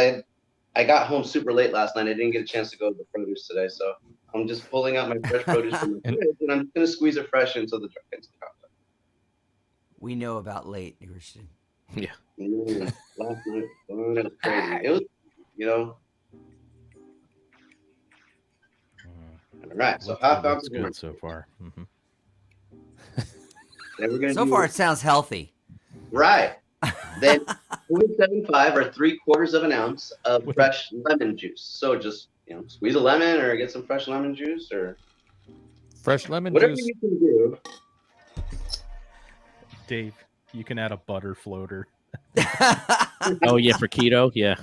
S7: I got home super late last night. I didn't get a chance to go to the produce today, so I'm just pulling out my fresh produce from the fridge, and I'm just gonna squeeze it fresh into the cocktail.
S3: We know about late, Christian.
S1: Yeah.
S7: Last night, it was crazy. It was, All right, so ½ ounce of
S2: good so far. Mm-hmm.
S7: Then we're gonna
S3: So far, it sounds healthy.
S7: Right. Then 0.75 or 3/4 of an ounce of fresh lemon juice. So just squeeze a lemon or get some fresh lemon juice or
S4: fresh lemon
S7: whatever
S4: juice.
S7: you can do.
S2: Dave, you can add a butter floater.
S1: Oh yeah, for keto, yeah.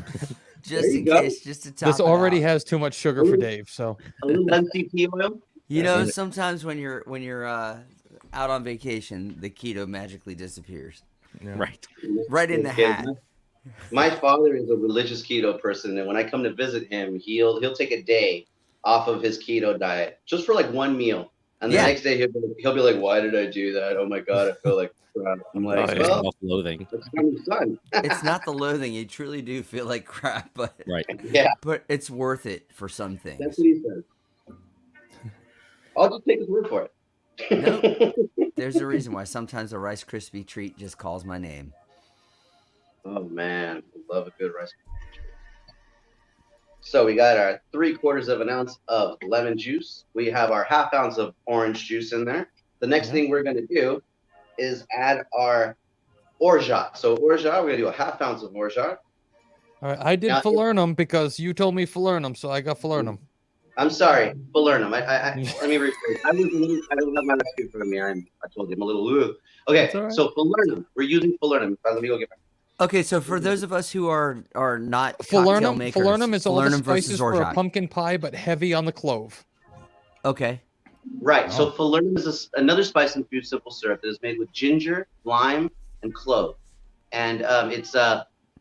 S3: Just in case, just to top
S4: This
S3: it
S4: already
S3: out.
S4: has too much sugar for Dave, so
S7: A little MCT oil.
S3: Sometimes when you're out on vacation, the keto magically disappears.
S1: Right.
S3: Right in the hat.
S7: My father is a religious keto person, and when I come to visit him, he'll take a day off of his keto diet just for like one meal, and the next day he'll be like, "Why did I do that? Oh my god, I feel like crap." I'm like, "Well,
S1: loathing.
S7: it's from your son."
S3: It's not the loathing; you truly do feel like crap, but
S7: Yeah,
S3: but it's worth it for some things.
S7: that's what he says. I'll just take his word for it.
S3: Nope. There's a reason why sometimes a Rice Krispie treat just calls my name.
S7: Oh man, I love a good Rice Krispie treat. So we got our 3/4 of an ounce of lemon juice. We have our ½ ounce of orange juice in there. The next thing we're going to do is add our orgeat. So orgeat, we're gonna do a half ounce of orgeat.
S4: All right, I did
S7: Now,
S4: falernum because you told me falernum, so I got falernum.
S7: I'm sorry, falernum. Let me rephrase. I don't have my recipe in front of me. I told you I'm a little ooh. Okay,
S4: That's all right.
S7: so falernum. We're using falernum. Let me go get my.
S3: Okay, so for those of us who are not cocktail
S4: Falernum,
S3: makers,
S4: falernum is all the
S3: falernum
S4: spices
S3: versus
S4: for a
S3: orgeat.
S4: pumpkin pie, but heavy on the clove.
S3: Okay.
S7: Right. So falernum is another spice infused simple syrup that is made with ginger, lime, and clove. And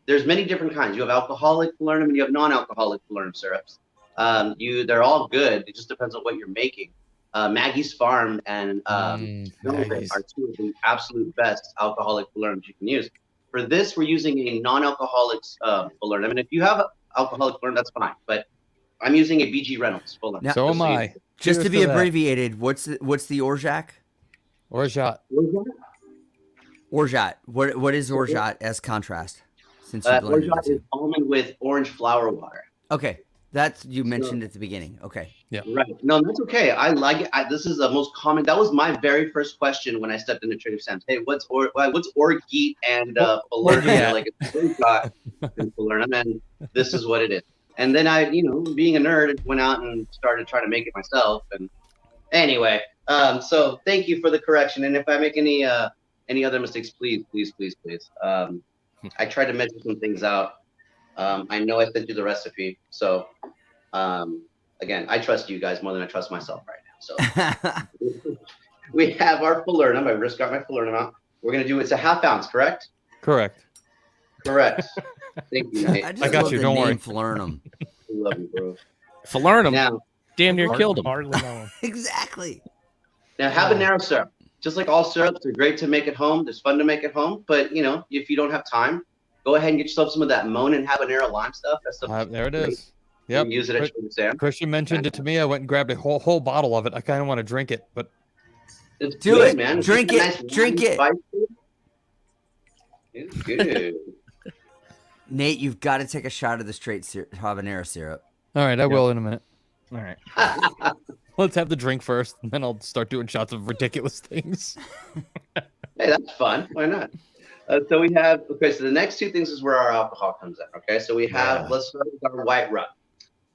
S7: there's many different kinds. You have alcoholic falernum and you have non-alcoholic falernum syrups. They're all good. It just depends on what you're making. Maggie's Farm and Velvet are two of the absolute best alcoholic falernums you can use. For this, we're using a non-alcoholic falernum. And if you have alcoholic falernum, that's fine. But I'm using a BG Reynolds falernum.
S3: Now-
S4: So am I.
S3: Just
S4: Cheers
S3: to be
S4: that.
S3: abbreviated, what's the orgeat?
S4: Orgeat.
S3: Orgeat. What is orgeat as contrast? Since you blended
S7: Orgeat
S3: the
S7: is
S3: two.
S7: almond with orange flower water.
S3: Okay, that's you mentioned at the beginning. Okay.
S7: Right. No, that's okay. I like it. This is the most common. That was my very first question when I stepped into Trader Sam's. Hey, what's orgeat and falernum?
S4: Yeah.
S7: Like it's orgeat and falernum, and this is what it is. And then I, being a nerd, went out and started trying to make it myself. And anyway, so thank you for the correction. And if I make any other mistakes, please. I tried to measure some things out. I know I sent you the recipe, so again, I trust you guys more than I trust myself right now. So we have our falernum. I just got my falernum out. We're gonna do it's a half ounce, correct?
S4: Correct.
S7: Correct. Thank you, Nate.
S3: I just
S4: got
S3: love
S4: you,
S3: the
S4: don't
S3: name
S4: worry.
S3: Falernum.
S7: I love you, bro.
S1: Falernum
S7: Now,
S1: damn near killed him.
S2: Hardly known.
S3: Exactly.
S7: habanero syrup. Just like all syrups, they're great to make at home. They're fun to make at home. But if you don't have time, go ahead and get yourself some of that Monin habanero lime stuff. That stuff.
S4: There it is.
S7: You
S4: Yep.
S7: can use it at Trader Sam.
S4: Christian mentioned it to me. I went and grabbed a whole bottle of it. I kind of want to drink it, but
S7: It's
S3: Do
S7: good,
S3: it.
S7: man. It's
S3: Drink
S7: a
S3: it.
S7: nice
S3: Drink
S7: lime
S3: it.
S7: spice. It's good.
S3: Nate, you've got to take a shot of the straight habanero syrup.
S4: all right, I will in a minute.
S2: All right.
S4: Let's have the drink first, and then I'll start doing shots of ridiculous things.
S7: Hey, that's fun. Why not? So we have, so the next two things is where our alcohol comes in. Okay, so we have, let's start with our white rum.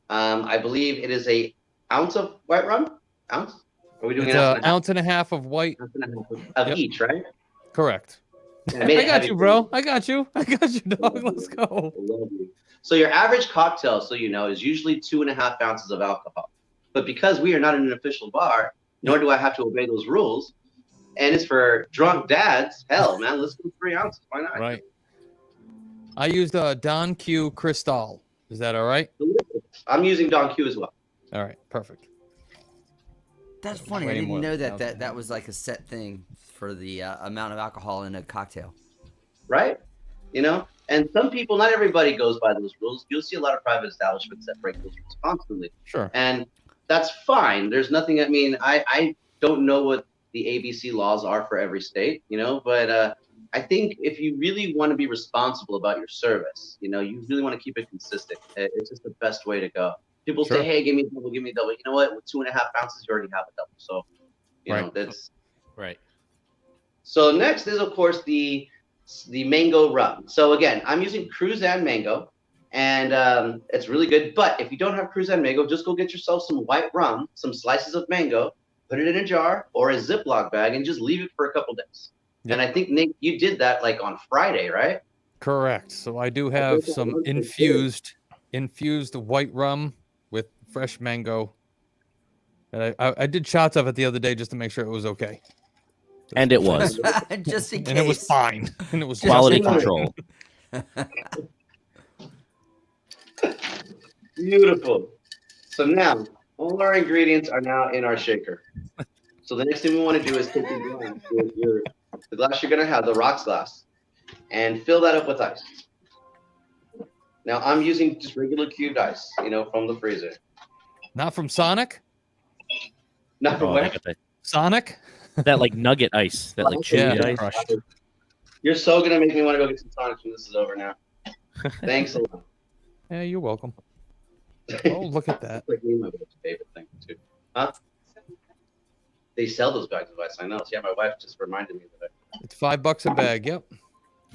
S7: I believe it is an ounce of white rum. Ounce? Are we doing
S4: It's
S7: an
S4: an
S7: ounce and a half?
S4: ounce and a half of white.
S7: Ounce and a half of
S4: Yep.
S7: each, right?
S4: Correct.
S7: Yeah, made
S4: I
S7: it
S4: got
S7: heavy
S4: you,
S7: for
S4: bro. I got you, dog. Let's go.
S7: I love you. So your average cocktail, so you know, is usually 2.5 ounces of alcohol. But because we are not in an official bar, nor do I have to obey those rules, and it's for drunk dads, hell, man, let's do 3 ounces. Why not?
S4: Right. I used Don Q Cristal. Is that all right?
S7: I'm using Don Q as well.
S4: All right, perfect.
S3: That's funny.
S4: Way
S3: I
S4: more
S3: didn't know
S4: than
S3: that was like a set thing for the amount of alcohol in a cocktail.
S7: Right? And some people, not everybody goes by those rules. You'll see a lot of private establishments that break those rules constantly.
S4: Sure.
S7: And that's fine. There's nothing, I don't know what the ABC laws are for every state, but I think if you really want to be responsible about your service, you really want to keep it consistent. It's just the best way to go. People
S4: Sure.
S7: say, hey, give me a double, give me a double. You know what? With 2.5 ounces, you already have a double. So,
S4: Right.
S7: that's.
S1: Right.
S7: So next is, of course, the mango rum. So again, I'm using Cruzan mango, and it's really good. But if you don't have Cruzan mango, just go get yourself some white rum, some slices of mango, put it in a jar or a Ziploc bag, and just leave it for a couple days.
S4: Yep.
S7: And I think, Nick, you did that like on Friday, right?
S4: Correct. So I do have some infused white rum with fresh mango. And I did shots of it the other day just to make sure it was okay.
S1: And it was
S3: Just in case.
S4: And it was fine. And it was
S1: quality
S7: Just-
S1: control.
S7: Beautiful. So now all our ingredients are now in our shaker. So the next thing we want to do is take the glass you're going to have, the rocks glass, and fill that up with ice. Now I'm using just regular cubed ice, from the freezer.
S4: Not from Sonic?
S7: Not from
S1: Oh,
S7: where?
S1: I got
S4: Sonic?
S1: that like nugget ice, that like chewy
S4: Yeah,
S1: ice.
S4: crushed.
S7: You're so going to make me want to go get some Sonics when this is over now. Thanks a lot.
S4: Yeah, you're welcome. Oh, look at that.
S7: That's like me and my wife's favorite thing too. Huh? They sell those bags of ice. I know. So yeah, my wife just reminded me that.
S4: It's $5 a bag. Yep.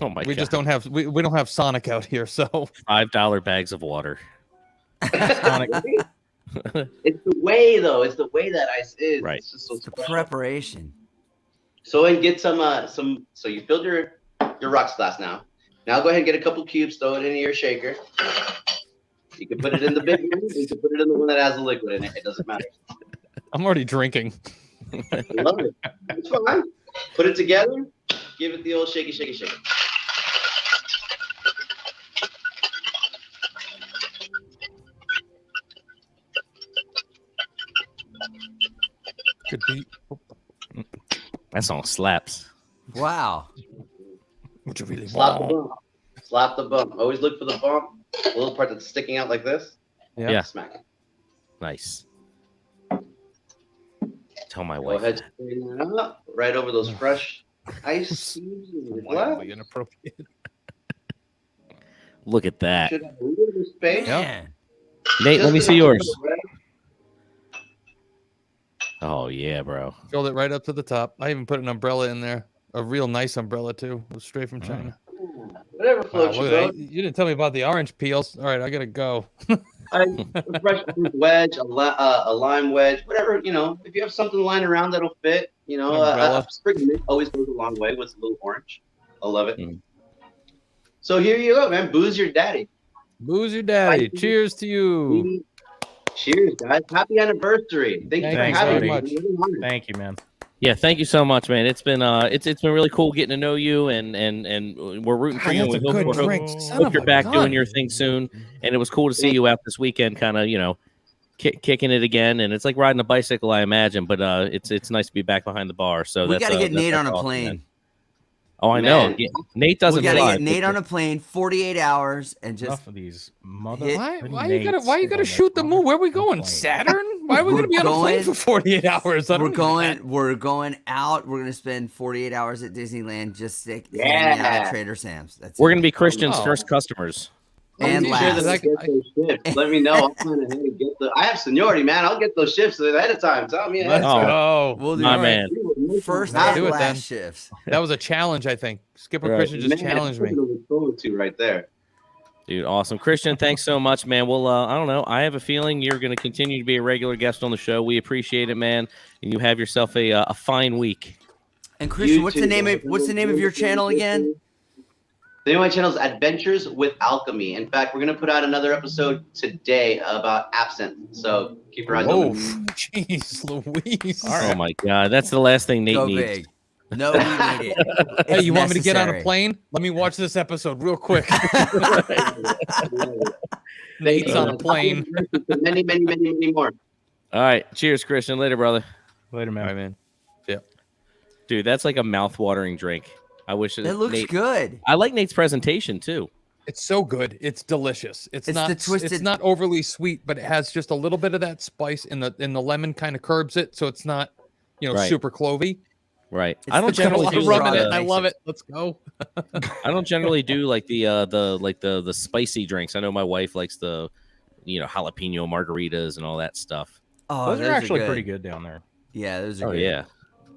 S1: Oh my
S4: We
S1: god!
S4: just don't have we don't have Sonic out here, so
S1: $5 bags of water.
S7: It's the way, though. It's the way that ice is.
S1: Right.
S7: It's just so
S3: The
S7: special.
S3: preparation.
S7: So and get some. So you filled your rocks glass now. Now go ahead and get a couple cubes. Throw it into your shaker. You can put it in the big one. You can put it in the one that has the liquid in it. It doesn't matter.
S4: I'm already drinking.
S7: I love it. It's fine. Put it together. Give it the old shaky, shaky, shaky.
S4: Could be.
S1: That song slaps.
S3: Wow.
S4: Would you really
S7: Slap the
S4: want?
S7: bump. Slap the bump. Always look for the bump. The little part that's sticking out like this.
S1: Yeah.
S7: Smack it.
S1: Nice. Tell my
S7: Go
S1: wife.
S7: ahead, straighten that up. Right over those fresh ice cubes.
S4: Wildly inappropriate.
S1: Look at that.
S7: Should have a little bit of space.
S3: Man.
S1: Nate, let me
S7: Just
S1: see
S7: enough
S1: yours.
S7: to-
S1: Oh yeah, bro.
S4: Filled it right up to the top. I even put an umbrella in there. A real nice umbrella too. It was straight from China.
S7: Whatever
S4: Wow,
S7: floats
S4: look
S7: your
S4: at
S7: boat.
S4: that. You didn't tell me about the orange peels. All right, I gotta go.
S7: A fresh fruit wedge, a lime wedge, whatever, you know. If you have something lying around that'll fit, you know,
S4: Umbrella.
S7: a sprig of mint always goes a long way with a little orange. I love it.
S1: Mm.
S7: So here you go, man. Booze your daddy.
S4: Booze your daddy. Cheers to you.
S7: Cheers, guys. Happy anniversary. Thank you for
S2: Thanks,
S7: having
S2: buddy.
S7: me. I'm really honored.
S2: Thank you, man.
S1: Yeah, thank you so much, man. It's been it's been really cool getting to know you, and we're rooting for you. And we hope you're back doing your thing soon. And it was cool to see you out this weekend, kind of kicking it again. And it's like riding a bicycle, I imagine. But it's nice to be back behind the bar. So
S3: We
S1: that's,
S3: got to get
S1: that's
S3: Nate on a
S1: awesome,
S3: plane.
S1: man. Oh, I know.
S7: Man.
S1: Yeah, Nate doesn't
S3: We got to
S1: fly.
S3: get Nate on a plane, 48 hours, and just
S2: Enough of these mother.
S3: hit-
S4: Why you gotta shoot the moon? Where are we going? Saturn? Why are we gonna be on a plane for 48 hours? I don't
S3: we're going out. We're gonna spend 48 hours at Disneyland just hanging out
S7: Yeah.
S3: at Trader Sam's. That's
S1: We're
S3: it.
S1: gonna be Christian's
S4: Oh.
S1: first customers.
S3: And
S7: Be sure that
S3: last.
S7: I get those shifts. Let me know. I'll plan ahead and get the. I have seniority, man. I'll get those shifts ahead of time. Tell me ahead.
S4: Let's
S1: Oh.
S4: go.
S3: We'll do
S1: My
S3: it.
S1: man.
S3: First
S7: Now
S3: and
S4: do it
S3: last
S4: then.
S3: shifts.
S4: That was a challenge, I think. Skipper
S1: Right.
S4: Christian just
S7: Man,
S4: challenged me.
S7: something to look forward to right there.
S1: Dude, awesome. Christian, thanks so much, man. Well, I don't know. I have a feeling you're going to continue to be a regular guest on the show. We appreciate it, man. And you have yourself a fine week.
S3: And Christian,
S7: You
S3: what's
S7: too,
S3: the name
S7: guys.
S3: of your channel again?
S7: The name of my channel is Adventures with Alchemy. In fact, we're going to put out another episode today about absinthe. So keep your eyes
S4: Oh,
S7: open.
S4: jeez, Louise.
S1: Oh, my God. That's the last thing Nate
S3: Go
S1: needs.
S3: big. No, we need it.
S4: Hey,
S3: It's
S4: you want me to get on a
S3: necessary.
S4: plane? Let me watch this episode real quick. Nate's on a plane.
S7: Many, many, many, many more.
S1: All right. Cheers, Christian. Later, brother.
S2: Later, man.
S4: All right, man.
S1: Dude, that's like a mouth-watering drink. I wish
S3: It looks
S1: Nate,
S3: good.
S1: I like Nate's presentation, too.
S4: It's so good. It's delicious. It's
S3: It's
S4: not
S3: the twisted-
S4: It's not overly sweet, but it has just a little bit of that spice in the lemon kind of curbs it, so it's not,
S1: Right.
S4: super clovey.
S1: Right.
S3: It's
S1: I don't
S3: the
S4: Got a
S1: generally
S4: lot
S1: do
S4: of rum
S1: like
S4: in it.
S1: the,
S4: I love it. Let's go.
S1: I don't generally do like the spicy drinks. I know my wife likes the jalapeno margaritas and all that stuff.
S3: Oh,
S2: Those are actually pretty good down there.
S3: Yeah, those are
S1: Oh
S3: good.
S1: yeah.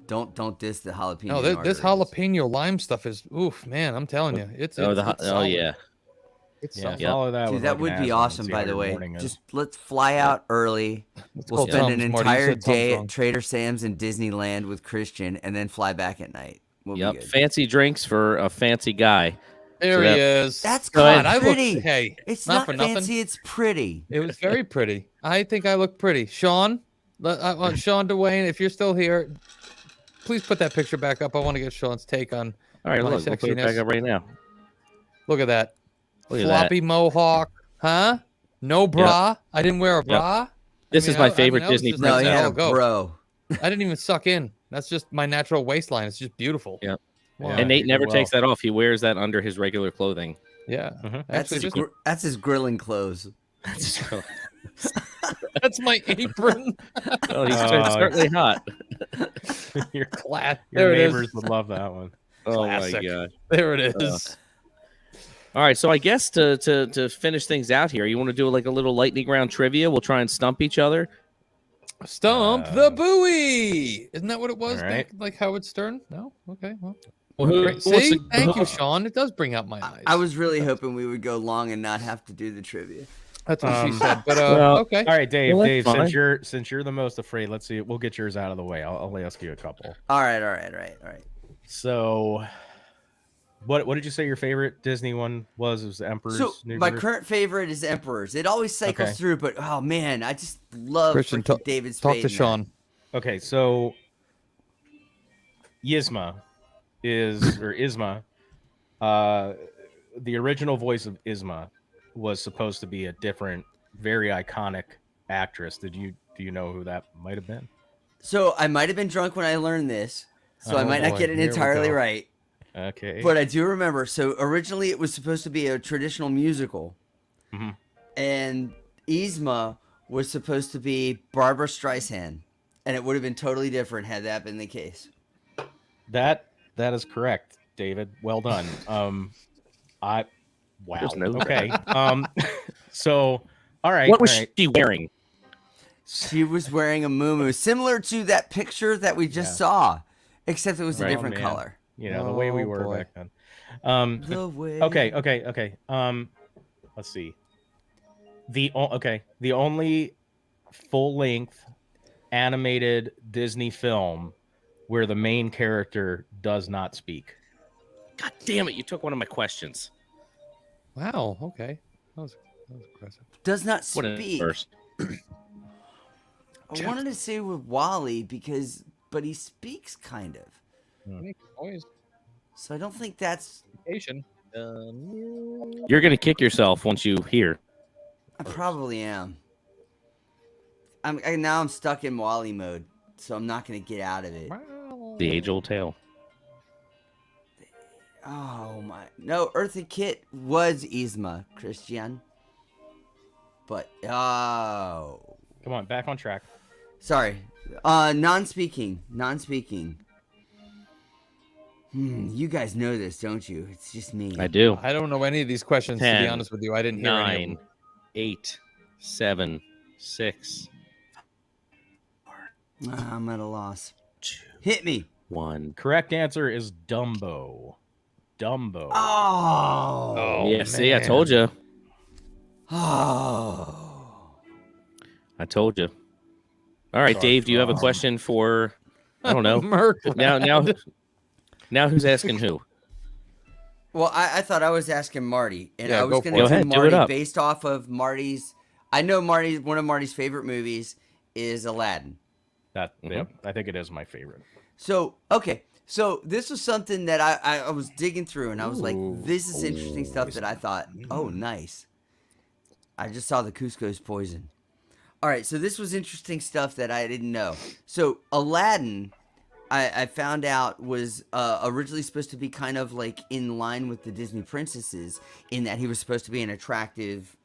S3: Don't diss the jalapeno.
S4: No, this
S3: margaritas.
S4: jalapeno lime stuff is oof, man. I'm telling you, it's
S1: Oh,
S4: it's solid.
S1: yeah.
S4: It's
S2: Yeah,
S4: solid.
S1: Yep.
S2: follow that.
S3: Dude,
S2: with
S3: that
S2: like an
S3: would be
S2: Aslan and
S3: awesome,
S2: see
S3: by
S2: how
S3: the
S2: your
S3: way.
S2: morning is.
S3: Just let's fly out early.
S4: It's
S3: We'll
S4: called
S3: spend
S4: Tums,
S3: an
S4: Marty. You
S3: entire
S4: said Tums
S3: day
S4: wrong.
S3: at Trader Sam's in Disneyland with Christian, and then fly back at night. We'll be
S1: Yep.
S3: good.
S1: Fancy drinks for a fancy guy.
S4: There
S1: So
S4: he
S1: that-
S4: is.
S3: That's
S4: God,
S3: called
S4: I look
S3: pretty.
S4: hey.
S3: It's
S4: not
S3: not
S4: for
S3: fancy.
S4: nothing.
S3: It's pretty.
S4: It was very pretty. I think I look pretty. Sean, I want Sean Dwayne, if you're still here, please put that picture back up. I want to get Sean's take on.
S1: All right,
S4: My
S1: look, we'll put it back
S4: sexiness.
S1: up right now.
S4: Look at that.
S1: Look at
S4: Floppy mohawk, huh? No bra. I didn't wear a bra.
S1: This
S4: I
S1: is
S4: mean,
S1: my
S4: I mean,
S1: favorite
S4: that was
S1: Disney
S4: just
S3: No,
S1: princess.
S3: he
S4: I'll
S3: had a
S4: go.
S3: bro.
S4: I didn't even suck in. That's just my natural waistline. It's just beautiful.
S1: Yeah.
S4: Wow.
S1: And Nate
S2: you did
S1: never
S2: well.
S1: takes that off. He wears that under his regular clothing.
S4: Yeah.
S2: Mhm.
S3: That's
S4: Actually,
S3: his, that's his grilling clothes.
S4: that's my apron.
S1: Oh, he's
S2: Oh,
S1: certainly hot.
S2: your
S4: Class.
S2: your
S4: There it is.
S2: neighbors would love that one.
S1: Oh
S4: Classic.
S1: my god.
S4: There it is.
S1: All right, so I guess to finish things out here, you want to do like a little lightning round trivia? We'll try and stump each other.
S4: Stump the buoy. Isn't that what it was?
S2: all right.
S4: Back, like Howard Stern? No? Okay. Well, See, thank you, Sean. It does bring out my eyes.
S3: I was really hoping we would go long and not have to do the trivia.
S4: That's what she said. But okay.
S2: All right, Dave.
S1: Well,
S2: Dave,
S1: that's
S2: since you're the most afraid, let's see. We'll get yours out of the way. I'll ask you a couple.
S3: All right.
S2: So, what did you say your favorite Disney one was? It was Emperor's
S3: So
S2: New
S3: my
S2: Groove?
S3: current favorite is Emperor's. It always cycles through, but oh man, I just love
S4: Christian,
S3: freaking David Spade.
S4: Talk
S3: in
S4: to
S3: that.
S4: Sean.
S2: Okay, so Yzma Isma, the original voice of Isma was supposed to be a different, very iconic actress. Do you know who that might have been?
S3: So I might have been drunk when I learned this, so I
S2: Oh,
S3: might not
S4: boy.
S3: get it
S4: Here we
S3: entirely
S4: go.
S3: right.
S2: Okay.
S3: But I do remember. So originally it was supposed to be a traditional musical,
S2: Mhm.
S3: and Yzma was supposed to be Barbara Streisand, and it would have been totally different had that been the case.
S2: That is correct, David. Well done. Wow.
S1: There's no-
S2: Okay. So, all right.
S1: What was
S2: all right.
S1: she wearing?
S3: She was wearing a muumuu, similar to that picture that we just saw, except it was a
S1: Right.
S3: different
S2: Oh, man.
S3: color.
S2: You know, the way we
S4: Oh,
S2: were
S4: boy.
S2: back then.
S3: The way.
S2: Okay. Let's see. The only full-length animated Disney film where the main character does not speak.
S1: God damn it! You took one of my questions.
S4: Wow. Okay. That was aggressive.
S3: Does not
S1: What a
S3: speak.
S1: first.
S3: I wanted to say with Wally but he speaks kind of.
S4: Always
S3: So I don't think that's.
S4: vacation.
S1: You're gonna kick yourself once you hear.
S3: I probably am. Now I'm stuck in Wally mode, so I'm not gonna get out of it.
S1: The age-old tale.
S3: Oh my! No, Eartha Kitt was Yzma, Christian. But
S2: Come on, back on track.
S3: sorry. Non-speaking. You guys know this, don't you? It's just me.
S1: I do.
S4: I don't know any of these questions, to
S1: 10,
S4: be honest with you. I didn't hear any of
S1: 9,
S4: them.
S1: 8, 7, 6,
S3: I'm at a loss.
S1: 2,
S3: Hit me.
S1: 1.
S2: Correct answer is Dumbo.
S3: Oh.
S1: Yeah, see, I told you.
S3: Oh.
S1: I told you. All right, Dave, do you have a question for? I don't know.
S4: Merc.
S1: Now who's asking who?
S3: Well, I thought I was asking Marty, and
S4: Yeah,
S3: I was
S4: go
S3: going
S4: for
S3: to
S1: it. Go
S3: do
S1: ahead, do it
S3: Marty
S1: up.
S3: based off of Marty's. I know one of Marty's favorite movies is Aladdin.
S2: Yep, I think it is my favorite.
S3: So, okay. So this was something that I was digging through, and I was like, this is interesting stuff that I thought, oh, nice. I just saw the Cusco's poison. All right, so this was interesting stuff that I didn't know. So Aladdin, I found out was originally supposed to be kind of like in line with the Disney princesses in that he was supposed to be an attractive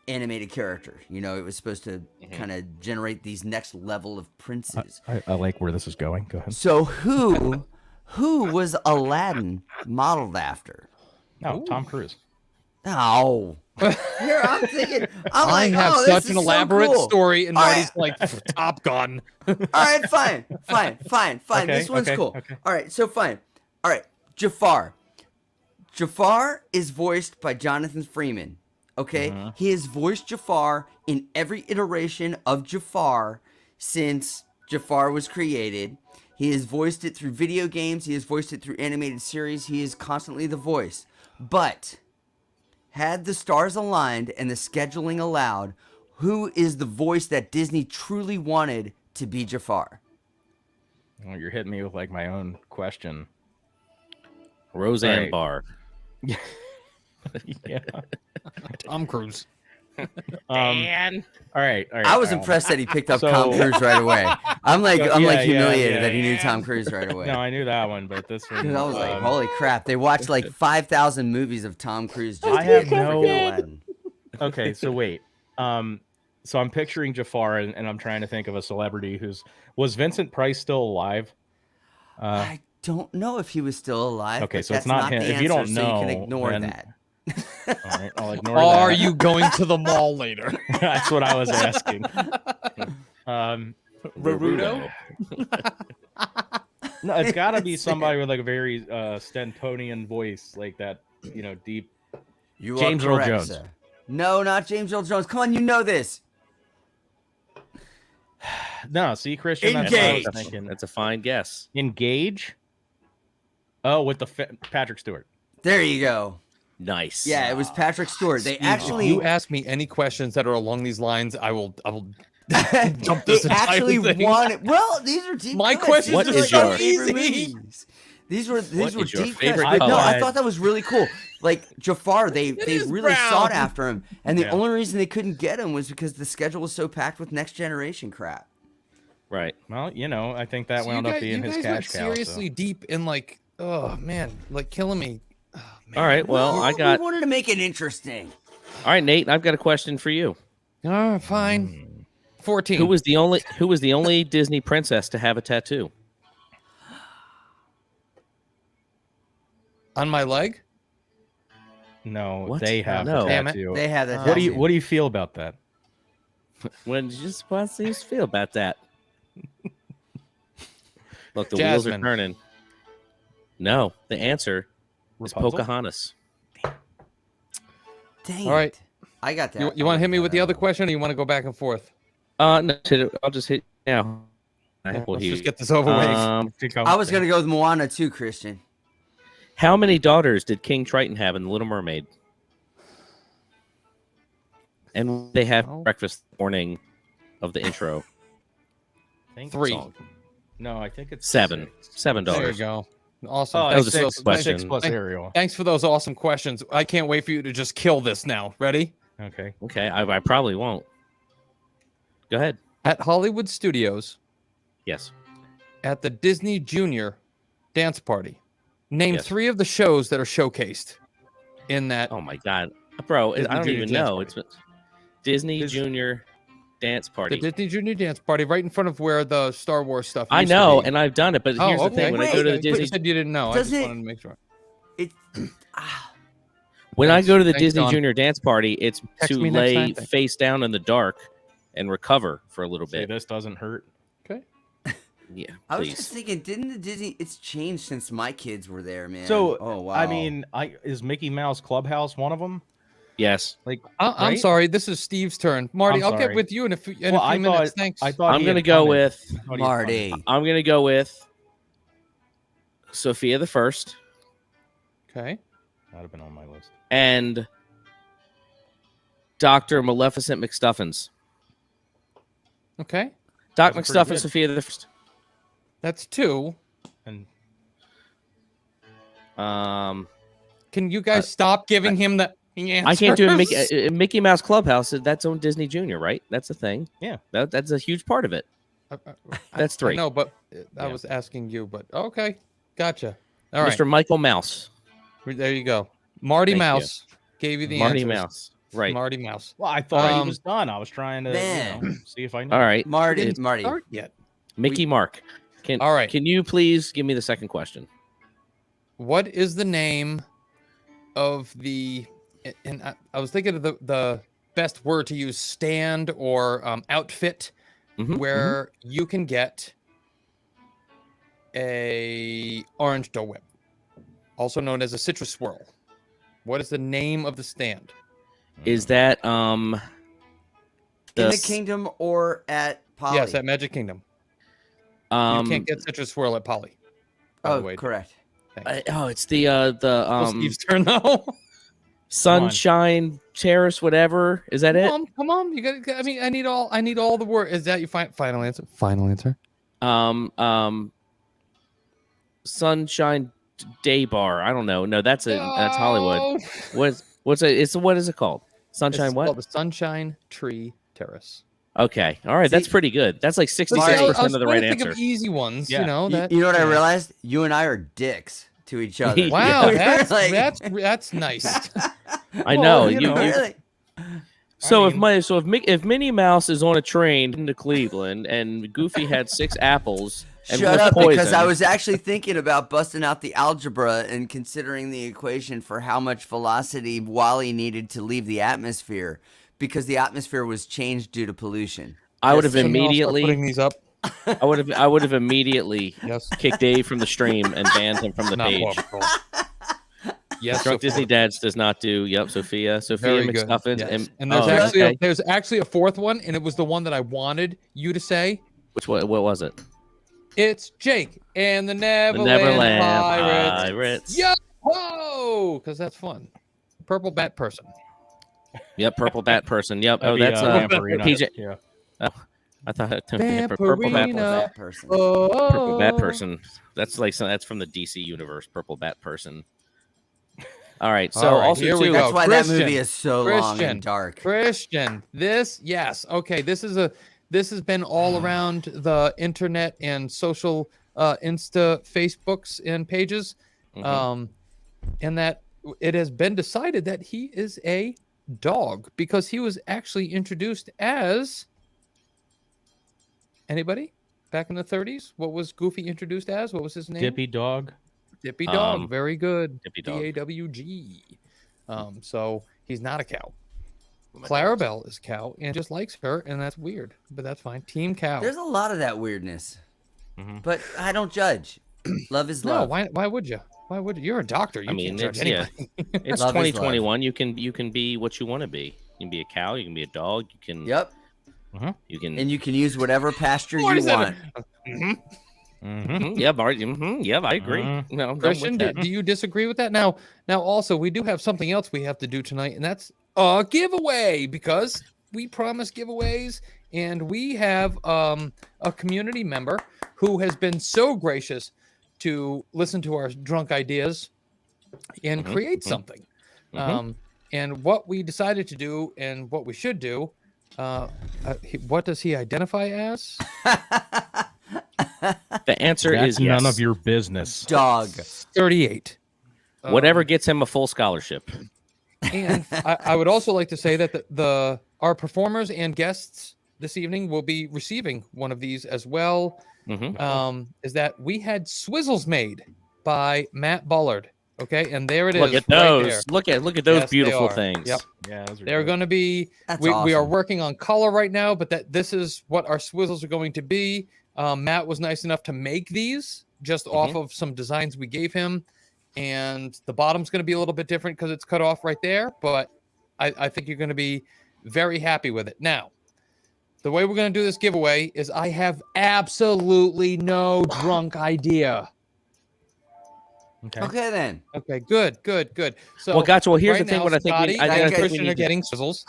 S3: animated character. You know, it was supposed to kind of generate these next level of princes.
S2: I like where this is going. Go ahead.
S3: So who was Aladdin modeled after?
S2: No, Tom Cruise.
S3: Oh, here I'm thinking. I'm
S4: I
S3: like,
S4: have
S3: oh,
S4: such
S3: this
S4: an
S3: is so
S4: elaborate
S3: cool.
S4: story, and
S3: All
S4: Marty's
S3: right.
S4: like, Top Gun.
S3: All right, fine.
S2: Okay,
S3: This one's
S2: okay,
S3: cool.
S2: okay.
S3: All right, so fine. All right, Jafar. Jafar is voiced by Jonathan Freeman. Okay, he has voiced Jafar in every iteration of Jafar since Jafar was created. He has voiced it through video games. He has voiced it through animated series. He is constantly the voice. But had the stars aligned and the scheduling allowed, who is the voice that Disney truly wanted to be Jafar?
S2: Well, you're hitting me with like my own question.
S1: Roseanne
S2: Right.
S1: Barr.
S2: Yeah.
S4: Tom Cruise.
S1: Dan.
S2: All right.
S3: I was impressed that he picked up
S2: so-
S3: Tom Cruise right away. I'm like,
S2: Yeah,
S3: humiliated
S2: yeah,
S3: that he knew
S1: yeah.
S3: Tom Cruise right away.
S2: No, I knew that one, but this one.
S3: 'Cause I was like, holy crap! They watched like 5,000 movies of Tom Cruise just
S2: I
S3: to get
S2: have no-
S3: freaking Aladdin.
S2: Okay, so wait. So I'm picturing Jafar, and I'm trying to think of a celebrity was Vincent Price still alive?
S3: I don't know if he was still alive.
S2: Okay,
S3: but
S2: so it's
S3: that's
S2: not
S3: the
S2: him. If
S3: answer,
S2: you don't
S3: so you can
S2: know,
S3: ignore
S2: then-
S3: that.
S2: All right, I'll ignore
S4: Are
S2: that.
S4: you going to the mall later?
S2: That's what I was asking.
S1: Naruto.
S2: No, it's got to be somebody with like a very Stentonian voice, like that, deep.
S3: You
S2: James
S3: are
S2: Earl
S3: correct,
S2: Jones.
S3: sir. No, not James Earl Jones. Come on, you know this.
S2: No, see, Christian, that's what I was
S3: Engage.
S2: thinking.
S1: That's a fine guess.
S2: Engage. Oh, with the Patrick Stewart.
S3: There you go.
S1: Nice.
S3: Yeah, it was Patrick Stewart. They
S4: If
S3: actually
S4: you ask me any questions that are along these lines, I will jump this
S3: they
S4: entire
S3: actually
S4: thing.
S3: wanted. Well, these are deep.
S4: My
S3: cuts.
S4: questions
S1: What
S3: These
S1: is
S3: are
S1: your
S3: like favorite
S4: easy?
S3: movies. These were
S1: What
S3: were
S1: is your
S3: deep
S1: favorite
S3: cuts. But no,
S2: color?
S3: I thought that was really cool. Like Jafar, they
S4: is
S3: really
S4: brown.
S3: sought after him, and the
S2: Yeah.
S3: only reason they couldn't get him was because the schedule was so packed with Next Generation crap.
S1: Right.
S2: Well, I think that
S4: So
S2: wound
S4: you
S2: up
S4: guys,
S2: being
S4: you
S2: his
S4: guys
S2: cash
S4: went
S2: cow.
S4: seriously deep in like, oh man, like killing me. Oh, man.
S1: All right. Well, I got.
S3: We wanted to make it interesting.
S1: All right, Nate. I've got a question for you.
S4: Oh, fine. 14.
S1: Who was the only Disney princess to have a tattoo?
S4: on my leg?
S2: No,
S1: What?
S2: they have
S1: No.
S2: the
S4: Damn it.
S2: tattoo.
S3: They had that.
S2: What do you
S3: tattoo.
S2: What do you feel about that?
S1: When did you supposed to feel about that? Look, the wheels are
S4: Jasmine.
S1: turning. No, the answer is
S2: Rapunzel?
S1: Pocahontas.
S3: Dang
S4: All right.
S3: it. I got that.
S4: You want to hit me with the other question, or you want to go back and forth?
S1: No, I'll just hit now.
S4: Let's just get this over with.
S3: I was gonna go with Moana too, Christian.
S1: How many daughters did King Triton have in The Little Mermaid? And they have
S4: Well.
S1: breakfast morning of the intro.
S2: Think
S4: 3.
S1: song.
S2: No, I think it's
S1: 7. 7
S4: There you
S1: daughters.
S4: go. Awesome.
S2: Oh,
S1: That was
S2: it's
S1: a
S2: six,
S1: silly question.
S2: 6 plus
S4: Thank-
S2: Ariel.
S4: Thanks for those awesome questions. I can't wait for you to just kill this now. Ready?
S2: Okay.
S1: Okay, I probably won't. Go ahead.
S4: At Hollywood Studios,
S1: Yes.
S4: at the Disney Junior Dance Party, name
S1: Yes.
S4: 3 of the shows that are showcased in that.
S1: Oh my God, bro!
S4: Disney
S1: I don't
S4: Junior
S1: even
S4: Dance
S1: know.
S4: Party.
S1: It's Disney
S4: Dis-
S1: Junior Dance
S4: The
S1: Party.
S4: Disney Junior Dance Party, right in front of where the Star Wars stuff.
S1: I
S4: used to
S1: know,
S4: be.
S1: and I've done it. But here's the thing: when I go to the
S3: Wait,
S4: You
S1: Disney,
S4: said you didn't know. I just
S3: Doesn't it-
S4: wanted to make sure.
S3: It.
S1: when I
S4: Thanks-
S1: go to the
S4: thanks,
S1: Disney
S4: Don.
S1: Junior Dance Party, it's
S4: Text
S1: to
S4: me next
S1: lay
S4: time, thanks.
S1: face down in the dark and recover for a little
S2: Say
S1: bit.
S2: this doesn't hurt.
S4: Okay.
S1: Yeah,
S3: I was just
S1: please.
S3: thinking, didn't the Disney? It's changed since my kids were there, man.
S2: So,
S3: oh wow.
S2: I mean, is Mickey Mouse Clubhouse one of them?
S1: Yes.
S2: Like,
S4: I'm
S2: right?
S4: sorry. This is Steve's turn. Marty,
S2: I'm
S4: I'll get
S2: sorry.
S4: with you in a few,
S2: Well, I
S4: minutes.
S2: thought-
S4: Thanks.
S2: I thought
S1: I'm
S2: he
S1: gonna
S2: had
S1: go
S2: punted.
S1: with.
S2: I thought he had
S3: Marty.
S2: punted.
S1: I'm gonna go with Sophia the First
S4: Okay.
S2: That'd have been on my list.
S1: and Dr. Maleficent McStuffins.
S4: Okay.
S1: Doc
S2: Those are pretty
S1: McStuffins,
S2: good.
S1: Sophia the First.
S4: That's 2.
S2: And
S4: Can you guys stop giving him the answers?
S1: I can't do a Mickey Mouse Clubhouse. That's on Disney Junior, right? That's the thing.
S2: Yeah.
S1: That's a huge part of it. That's 3.
S4: No, but I
S2: Yeah.
S4: was asking you, but okay. Gotcha. All right.
S1: Mr. Michael Mouse.
S4: There you go. Marty
S1: Thank you.
S4: Mouse gave you the
S1: Marty
S4: answers.
S1: Mouse. Right.
S4: Marty Mouse.
S2: well, I thought he
S4: Um,
S2: was done. I was trying to
S3: Man.
S2: see if I knew.
S1: All right.
S3: Marty.
S4: Didn't
S3: Marty.
S4: start yet.
S1: Mickey Mark.
S4: All right.
S1: Can you please give me the second question?
S4: What is the name of the? And I was thinking of the best word to use: stand or outfit,
S1: Mhm,
S4: where you can get a orange Dole Whip, also known as a citrus swirl. What is the name of the stand?
S1: Is that
S3: in the
S1: s-
S3: kingdom or at Poly?
S4: Yes, at Magic Kingdom. You can't get citrus swirl at Poly. By the
S3: Oh,
S4: way.
S3: correct.
S4: Thanks.
S1: it's the
S4: Steve's turn though.
S1: Sunshine Terrace, whatever. Is that it?
S4: Come on. You got. I mean, I need all the word. Is that your final answer? Final answer.
S1: Sunshine Day Bar. I don't know. No, that's Hollywood.
S4: No.
S1: What is it called? Sunshine
S4: It's
S1: what?
S4: called the Sunshine Tree Terrace.
S1: Okay. All right. That's
S3: See-
S1: pretty good. That's like 66%
S3: Marty,
S1: of the
S4: trying
S1: right
S4: to think
S1: answer.
S4: of easy ones.
S2: Yeah.
S4: You know that.
S3: You know what I
S4: yeah.
S3: realized? You and I are dicks to each other.
S1: Yeah.
S4: Wow,
S3: We were
S4: that's
S3: like-
S4: that's nice.
S1: I know.
S2: Well, you know,
S3: Really?
S1: So
S2: I mean-
S1: if Minnie Mouse is on a train into Cleveland and Goofy had 6 apples and
S3: Shut
S1: was
S3: up,
S1: poisoned,
S3: because I was actually thinking about busting out the algebra and considering the equation for how much velocity Wally needed to leave the atmosphere, because the atmosphere was changed due to pollution.
S1: I would have
S4: Can you all start
S1: immediately
S4: putting these up.
S1: I would have immediately
S4: Yes.
S1: kicked Dave from the stream and banned him from the
S4: Not
S1: page.
S4: Paw Patrol. Yes,
S1: Drunk Disney
S4: Sophia.
S1: Dads does not do. Yep, Sophia
S4: Very good.
S1: McStuffins.
S4: Yes. And
S1: oh,
S4: there's actually a fourth one, and it was the one that I wanted you to say.
S1: Which one? What was it?
S4: It's Jake and the Neverland,
S1: Neverland
S4: Pirates. Yo, whoa, because that's fun. Purple Bat Person.
S1: Yep, Purple Bat Person. Yep.
S2: That'd
S1: Oh,
S2: be,
S1: that's
S2: Vampirina.
S1: PJ.
S2: Yeah.
S1: Oh, I thought Purple
S4: Vampirina.
S1: Bat.
S3: That person.
S1: Purple Bat Person. That's that's from the DC universe. Purple Bat Person. All right. So
S4: All right,
S1: also
S4: here we
S1: too,
S4: go.
S3: That's why
S4: Christian.
S3: that movie is so long and dark.
S4: Christian, yes. Okay, this has been all around the internet and social Insta, Facebooks and pages.
S1: Mhm.
S4: And that it has been decided that he is a dog because he was actually introduced as anybody back in the 30s. What was Goofy introduced as? What was his name?
S2: Dippy Dog.
S4: Dippy Dog. Very good.
S1: Dippy Dog.
S4: DAWG. So he's not a cow. Clarabelle is a cow and just likes her, and that's weird, but that's fine. Team cow.
S3: There's a lot of that weirdness,
S2: Mhm.
S3: but I don't judge. Love is
S4: No,
S3: love.
S4: why would you? Why would you? You're a doctor. You
S1: I mean,
S4: can't judge
S1: it's
S4: anybody.
S1: it's
S3: Love is love.
S1: 2021. You can be what you want to be. You can be a cow. You can be a dog. You can.
S3: Yep.
S1: You can.
S3: And you can use whatever pasture
S4: What
S3: you
S4: is that?
S3: want.
S2: Mhm.
S1: Yeah, Marty. Yeah, I agree.
S2: Mhm.
S1: No, I'm with
S4: Christian,
S1: that.
S4: do you disagree with that? Now, also, we do have something else we have to do tonight, and that's a giveaway because we promise giveaways, and we have a community member who has been so gracious to listen to our drunk ideas and
S1: Mhm,
S4: create
S1: mhm.
S4: something.
S1: Mhm.
S4: And what we decided to do, and what we should do, what does he identify as?
S1: The answer
S2: That's
S1: is yes.
S2: none of your business.
S3: Dog.
S4: 38.
S1: Whatever gets him a full scholarship.
S4: And I would also like to say that our performers and guests this evening will be receiving one of these as well.
S1: Mhm.
S4: Is that we had swizzles made by Matt Bullard. Okay, and there it is.
S1: Look at
S4: right
S1: those.
S4: there.
S1: Look at those
S4: Yes, they
S1: beautiful
S4: are.
S1: things.
S4: Yep.
S2: Yeah, those are
S4: They're
S2: good.
S4: going to be.
S3: That's
S4: We are
S3: awesome.
S4: working on color right now, but this is what our swizzles are going to be. Matt was nice enough to make these just off of some designs we gave him, and the bottom's going to be a little bit different because it's cut off right there. But I think you're going to be very happy with it. Now, the way we're going to do this giveaway is I have absolutely no drunk idea.
S2: Okay.
S3: Okay then.
S4: Okay, good. So,
S1: Well, gotcha. Well, here's
S4: right
S1: the thing.
S4: now,
S1: What I think
S4: Scotty
S1: we,
S3: I
S4: and
S3: think we
S4: Christian
S1: need
S4: are
S1: to-
S4: getting swizzles.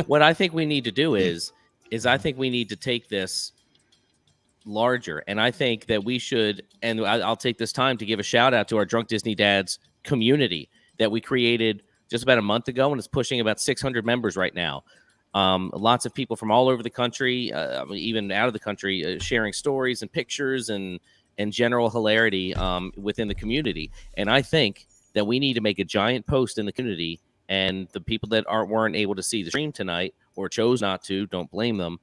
S1: what I think we need to do is I think we need to take this larger, and I think that we should, and I'll take this time to give a shout out to our Drunk Disney Dads community that we created just about a month ago, and it's pushing about 600 members right now. Lots of people from all over the country, even out of the country, sharing stories and pictures and general hilarity within the community. And I think that we need to make a giant post in the community, and the people that weren't able to see the stream tonight or chose not to, don't blame them.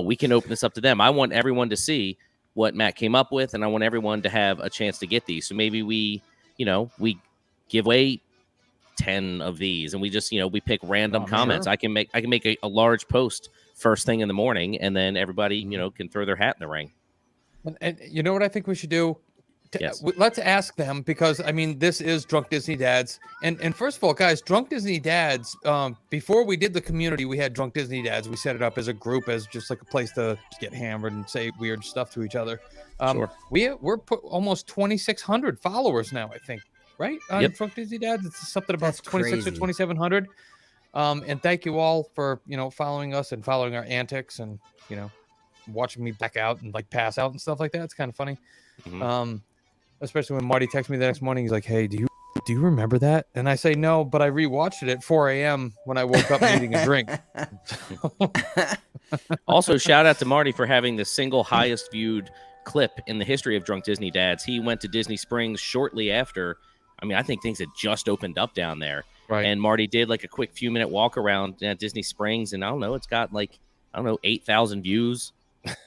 S1: We can open this up to them. I want everyone to see what Matt came up with, and I want everyone to have a chance to get these. So maybe we give away 10 of these, and we just we pick random comments.
S4: Sure.
S1: I can make a large post first thing in the morning, and then everybody can throw their hat in the ring.
S4: And you know what I think we should do?
S1: Yes.
S4: Let's ask them, because I mean, this is Drunk Disney Dads. And first of all, guys, Drunk Disney Dads, before we did the community, we had Drunk Disney Dads. We set it up as a group, as just like a place to get hammered and say weird stuff to each other.
S1: Sure.
S4: We're almost 2,600 followers now, I think, right? On
S1: Yep.
S4: Drunk Disney Dads. It's something about
S3: That's
S4: 26 or
S3: crazy.
S4: 2,700. And thank you all for, following us and following our antics and, watching me back out and like pass out and stuff like that. It's kind of funny.
S1: Mhm.
S4: Especially when Marty texted me the next morning. He's like, "Hey, do you remember that?" And I say, "No, but I rewatched it at 4 a.m. when I woke up needing a drink."
S1: Also, shout out to Marty for having the single highest viewed clip in the history of Drunk Disney Dads. He went to Disney Springs shortly after. I mean, I think things had just opened up down there.
S4: Right.
S1: And Marty did like a quick few minute walk around at Disney Springs, and I don't know, it's got like 8,000 views,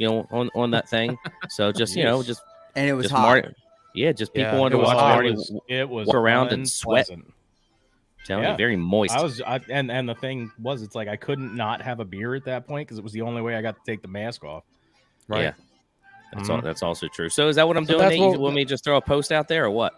S1: on that thing. So just just
S3: And it was
S1: just
S3: hot.
S1: Marty. Yeah, just people
S4: Yeah,
S1: wanted to
S4: it was
S1: watch
S4: hot.
S1: Marty
S2: It was
S1: walk around and sweat.
S2: unpleasant.
S1: Telling
S2: Yeah.
S1: you, very moist.
S2: And the thing was, it's like I couldn't not have a beer at that point because it was the only way I got to take the mask off.
S4: right?
S1: Yeah. That's also true. So is that what I'm
S4: So
S1: doing?
S4: that's
S1: Nate?
S4: what-
S1: You want me to just throw a post out there or what?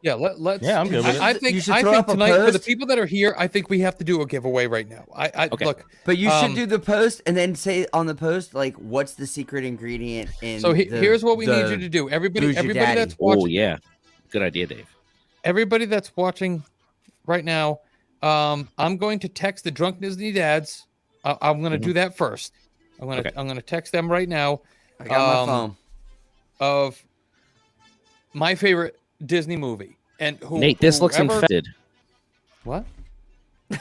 S4: Yeah, let's.
S2: Yeah, I'm good with it.
S4: I
S3: You
S4: think
S3: should throw up a
S4: tonight for the
S3: post.
S4: people that are here, I think we have to do a giveaway right now.
S1: Okay.
S4: Look.
S3: But you should
S4: Um,
S3: do the post and then say on the post like, what's the secret ingredient in.
S4: So here's what we need
S3: the
S4: you to do. Everybody
S3: Bougie Daddy.
S4: that's watching.
S1: Oh yeah, good idea, Dave.
S4: Everybody that's watching right now, I'm going to text the Drunk Disney Dads. I'm going to do that first. I'm going to text them right now
S3: I got my phone.
S4: of my favorite Disney movie. And
S1: Nate, this looks
S4: whoever-
S1: infected.
S4: What?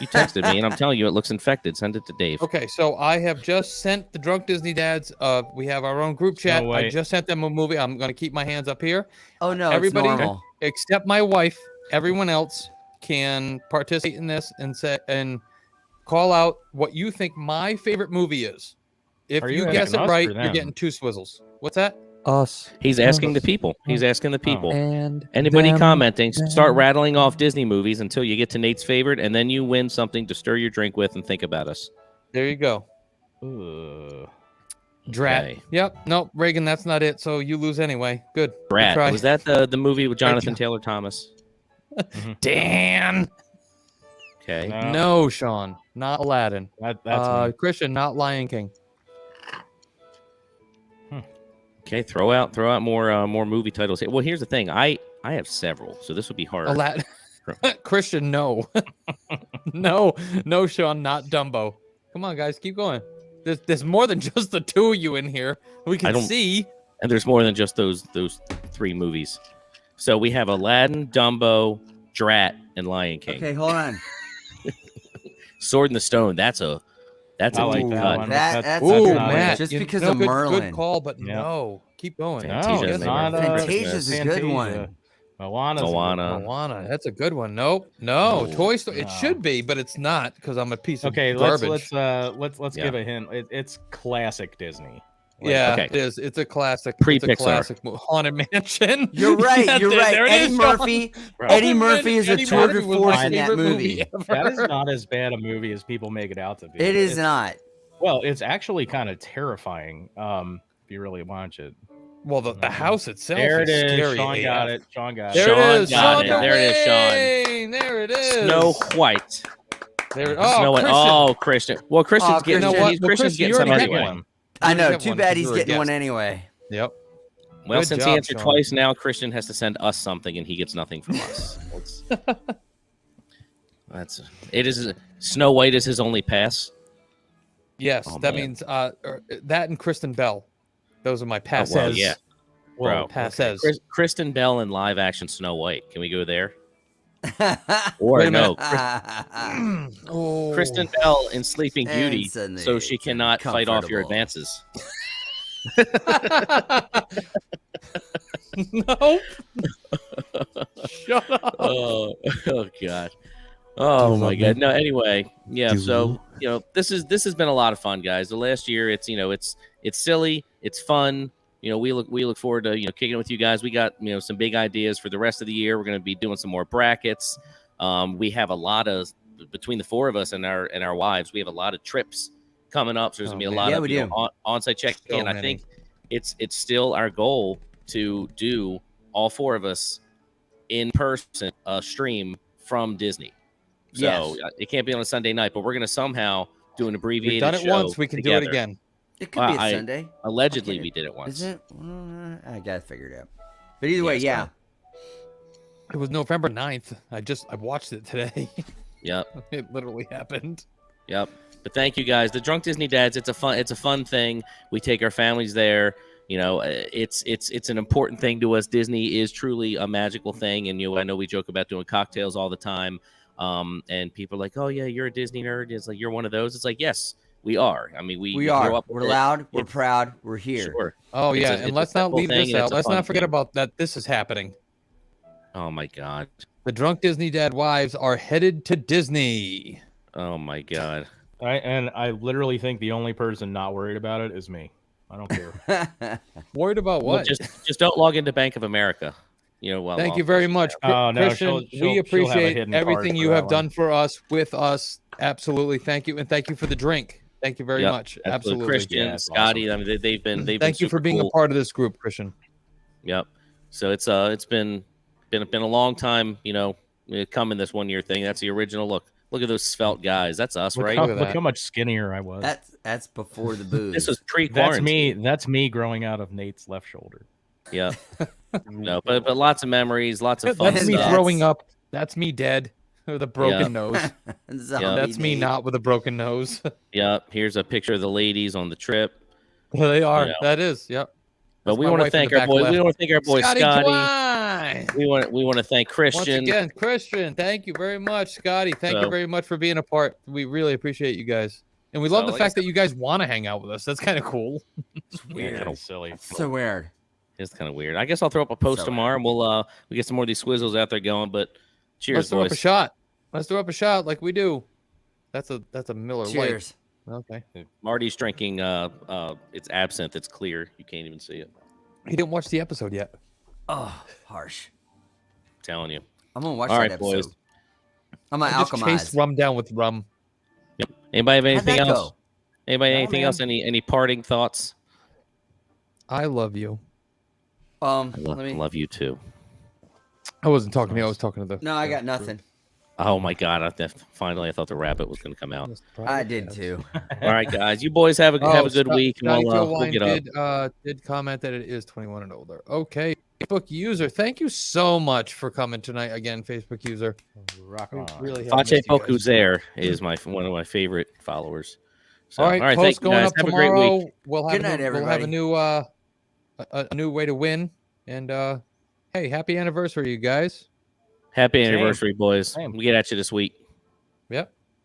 S1: You texted me, and I'm telling you, it looks infected. Send it to Dave.
S4: Okay, so I have just sent the Drunk Disney Dads. We have our own group chat. I
S2: wait.
S4: just sent them a movie. I'm going to keep my hands up here.
S3: Oh no,
S4: everybody-
S3: it's normal.
S4: Except my wife. Everyone else can participate in this and call out what you think my favorite movie is. If
S2: Are
S4: you
S2: you
S4: guess
S2: asking
S4: it
S2: us or
S4: right, you're
S2: them?
S4: getting 2 swizzles. What's that?
S8: Us
S1: He's asking the people. He's asking the people.
S8: and
S1: Anybody
S8: them.
S1: commenting, start rattling off Disney movies until you get to Nate's favorite, and then you win something to stir your drink with and think about us.
S4: There you go.
S2: Ugh.
S4: Drat.
S1: Okay.
S4: Yep. Nope. Reagan, that's not it. So you lose anyway. Good. Good
S1: Brad,
S4: try.
S1: was that the movie with Jonathan Taylor Thomas?
S4: Dan?
S1: Okay.
S4: No, Sean. Not Aladdin.
S2: That's me.
S4: Christian, not Lion King.
S1: Okay. Throw out more movie titles. Well, here's the thing. I have several, so this would be hard.
S4: Aladdin. Christian, no. no, Sean, not Dumbo. Come on, guys, keep going. There's more than just the 2 of you in here. We
S1: I
S4: can
S1: don't-
S4: see.
S1: And there's more than just those 3 movies. So we have Aladdin, Dumbo, Drat, and Lion King.
S3: Okay, hold on.
S1: Sword in the Stone. That's a
S2: I like
S1: deep
S2: that
S1: cut.
S2: one.
S3: That's
S4: Ooh,
S2: not
S4: Matt,
S3: just
S4: you
S3: because
S4: know,
S3: of Merlin.
S4: Good call, but
S2: Yeah.
S4: no. Keep going.
S2: No,
S1: Fantasia
S2: it's
S1: made
S2: not.
S1: it.
S3: Fantasia's a good one.
S2: Fantasia. Moana's a good
S1: Moana.
S2: one.
S4: Moana, that's a good one. Nope. No,
S1: No.
S4: Toy Story. It
S2: No.
S4: should be, but it's not because I'm a piece of
S2: Okay,
S4: garbage.
S2: let's
S1: Yeah.
S2: give a hint. It's classic Disney.
S4: Yeah,
S1: okay.
S4: it is. It's a classic.
S1: Pre-Pixar.
S4: It's a classic Haunted Mansion.
S3: You're right.
S4: Yeah,
S3: you're
S4: there-
S3: right.
S4: there it
S3: Eddie
S4: is, Sean.
S3: Murphy.
S1: Right.
S3: Eddie Murphy is a
S4: Eddie
S3: tour de
S4: Murphy was
S3: force
S4: my
S3: in that
S4: favorite
S3: movie.
S4: ever.
S2: That is not as bad a movie as people make it out to be.
S3: It is
S2: It's-
S3: not.
S2: Well, it's actually kind of terrifying. If you really watch it.
S4: Well, the house itself
S2: There it
S4: is
S2: is.
S4: scary.
S2: Sean
S4: AF.
S2: got it. Sean got
S4: There
S2: it.
S1: Sean
S4: it is.
S1: got
S4: Sean
S1: it. There it is, Sean.
S4: Dwayne. There it is.
S1: Snow White.
S4: There.
S1: Snow
S4: Oh,
S1: White.
S4: Christian.
S1: Oh, Christian. Well, Christian's
S3: Oh,
S1: getting.
S3: Christian.
S4: You know what?
S1: He's,
S4: Well,
S1: Christian's
S4: Christian,
S1: getting
S4: you
S1: some
S4: already
S1: anyway.
S4: got one.
S3: I know.
S4: get
S3: Too
S4: one
S3: bad
S4: because
S3: he's
S4: you're a
S3: getting one
S4: guest.
S3: anyway.
S4: Yep.
S1: Well,
S4: Good
S1: since
S4: job,
S1: he answered
S4: Sean.
S1: twice, now Christian has to send us something, and he gets nothing from us. It is. Snow White is his only pass.
S4: Yes,
S1: Oh,
S4: that
S1: man.
S4: means that and Kristen Bell. Those are my passes.
S1: well, yeah.
S2: Well,
S1: Bro.
S4: Passes.
S1: Kristen Bell in live action Snow White. Can we go there?
S4: Wait
S1: Or
S4: a
S1: no,
S4: Oh.
S1: Kristen Bell in Sleeping
S3: And
S1: Beauty,
S3: suddenly
S1: so she
S3: it's
S1: cannot fight off your
S3: uncomfortable.
S1: advances.
S4: No. Shut up.
S1: Oh God. Oh my God. No. Anyway, yeah. So this has been a lot of fun, guys. The last year, it's silly, it's fun. We look forward to kicking it with you guys. We got some big ideas for the rest of the year. We're going to be doing some more brackets. We have a lot of between the 4 of us and our wives. We have a lot of trips coming up. So there's gonna be a lot
S3: Yeah,
S1: of
S3: we do.
S1: on-site check-in.
S4: So
S1: I
S4: many.
S1: think it's still our goal to do all 4 of us in person stream from Disney. So
S3: Yes.
S1: it can't be on a Sunday night, but we're gonna somehow do an abbreviated.
S4: We've done it
S1: show
S4: once. We can do it
S1: together.
S4: again.
S3: It could be a
S1: I-
S3: Sunday.
S1: Allegedly,
S3: Okay.
S1: we did it once.
S3: Is it? I gotta figure it out. But either way,
S1: Yes,
S3: yeah.
S4: It was November 9th. I watched it today.
S1: Yep.
S4: It literally happened.
S1: Yep. But thank you guys. The Drunk Disney Dads. It's a fun thing. We take our families there. It's an important thing to us. Disney is truly a magical thing, and I know we joke about doing cocktails all the time. And people are like, "Oh yeah, you're a Disney nerd." It's like you're one of those. It's like, yes, we are. I mean, we
S3: We
S1: grow
S3: are.
S1: up
S3: We're
S1: with it.
S3: loud. We're
S1: It's-
S3: proud. We're here.
S1: Sure.
S4: Oh
S1: It's
S4: yeah,
S1: a-
S4: and
S1: it's
S4: let's
S1: a
S4: not
S1: simple
S4: leave
S1: thing
S4: this
S1: and
S4: out.
S1: it's a
S4: Let's
S1: fun
S4: not forget
S1: thing.
S4: about that. This is happening.
S1: Oh my God.
S4: The Drunk Disney Dad wives are headed to Disney.
S1: Oh my God.
S2: I literally think the only person not worried about it is me. I don't care.
S4: Worried about
S1: Well,
S4: what?
S1: just don't log into Bank of America. While
S4: Thank
S1: off
S4: you very
S1: this.
S4: much,
S2: Oh, no,
S4: Christian.
S2: she'll have
S4: We
S2: a
S4: appreciate
S2: hidden
S4: everything
S2: card
S4: you
S2: for
S4: have
S2: that
S4: done
S2: one.
S4: for us, with us. Absolutely, thank you, and thank you for the drink. Thank you very
S1: Yep,
S4: much.
S1: absolutely.
S4: Absolutely.
S1: Christian,
S2: Yeah, it's
S1: Scotty.
S2: awesome.
S1: I mean, they've been
S4: Thank you for
S1: super
S4: being
S1: cool.
S4: a part of this group, Christian.
S1: Yep. So it's been a long time, coming this 1 year thing. That's the original look. Look at those svelte guys. That's us,
S2: Look
S1: right?
S2: how,
S4: Look at
S2: look
S4: that.
S2: how much skinnier I was.
S3: That's before the booze.
S1: This was
S2: That's
S1: pre-quarantine.
S2: me. That's me growing out of Nate's left shoulder.
S1: Yeah. No, but lots of memories, lots of fun
S4: That's me
S1: stuff.
S4: throwing up. That's me dead with a broken nose.
S3: Zombie
S4: That's me
S3: Nate.
S4: not with a broken nose.
S1: Yep. Here's a picture of the ladies on the trip.
S4: They are.
S1: Yeah.
S4: That is. Yep.
S1: But
S4: That's
S1: we
S4: my
S1: want to
S4: wife in
S1: thank
S4: the
S1: our
S4: back
S1: boy.
S4: left.
S1: We want to thank our boy
S4: Scotty
S1: Scotty.
S4: Twine!
S1: We want to thank
S4: Once
S1: Christian.
S4: again, Christian, thank you very much. Scotty, thank
S1: So-
S4: you very much for being a part. We really appreciate you guys. And we love
S1: So,
S4: the
S1: like I
S4: fact that you guys want to hang out with us. That's kind of cool.
S2: It's weird.
S1: kinda-
S2: Silly.
S3: So weird.
S1: It's kind of weird. I guess I'll throw up a post
S3: So-
S1: tomorrow, and we'll get some more of these swizzles out there going. But cheers,
S4: Let's throw up a
S1: boys.
S4: shot. Let's throw up a shot like we do. That's a Miller
S3: Cheers.
S4: Light. Okay.
S1: Marty's drinking. It's absinthe. It's clear. You can't even see it.
S4: He didn't watch the episode yet.
S3: Oh, harsh.
S1: I'm telling you.
S3: I'm gonna watch
S1: All
S3: that
S1: right,
S3: episode.
S1: boys.
S3: I'm gonna
S4: I just chased
S3: alchemize.
S4: rum down with rum.
S1: Anybody have
S3: How'd
S1: anything
S3: that
S1: else?
S3: go?
S1: Anybody
S2: No,
S1: anything
S2: man.
S1: else? Any parting thoughts?
S4: I love you.
S3: Let
S1: I
S3: me.
S1: love you too.
S4: I wasn't talking to you. I was talking to the.
S3: No, I got nothing.
S1: Oh my god! Finally, I thought the rabbit was going to come out.
S3: I did too.
S1: All right, guys. You boys have a good week, and we'll get up.
S4: Did comment that it is 21 and older. Okay, Facebook user, thank you so much for coming tonight again. Facebook user,
S2: Rock
S4: we
S2: on.
S4: really have
S1: Fache
S4: missed you guys.
S1: Pokuzer is one of my favorite followers. So,
S4: All right,
S1: thank
S4: post
S1: you
S4: going
S1: guys.
S4: up
S1: Have a
S4: tomorrow.
S1: great week.
S4: We'll have
S3: Good night,
S4: we'll have a
S3: everybody.
S4: new a new way to win. And hey, happy anniversary, you guys.
S1: Happy
S2: Same.
S1: anniversary, boys.
S2: Same.
S1: We get at you this week.
S4: Yep.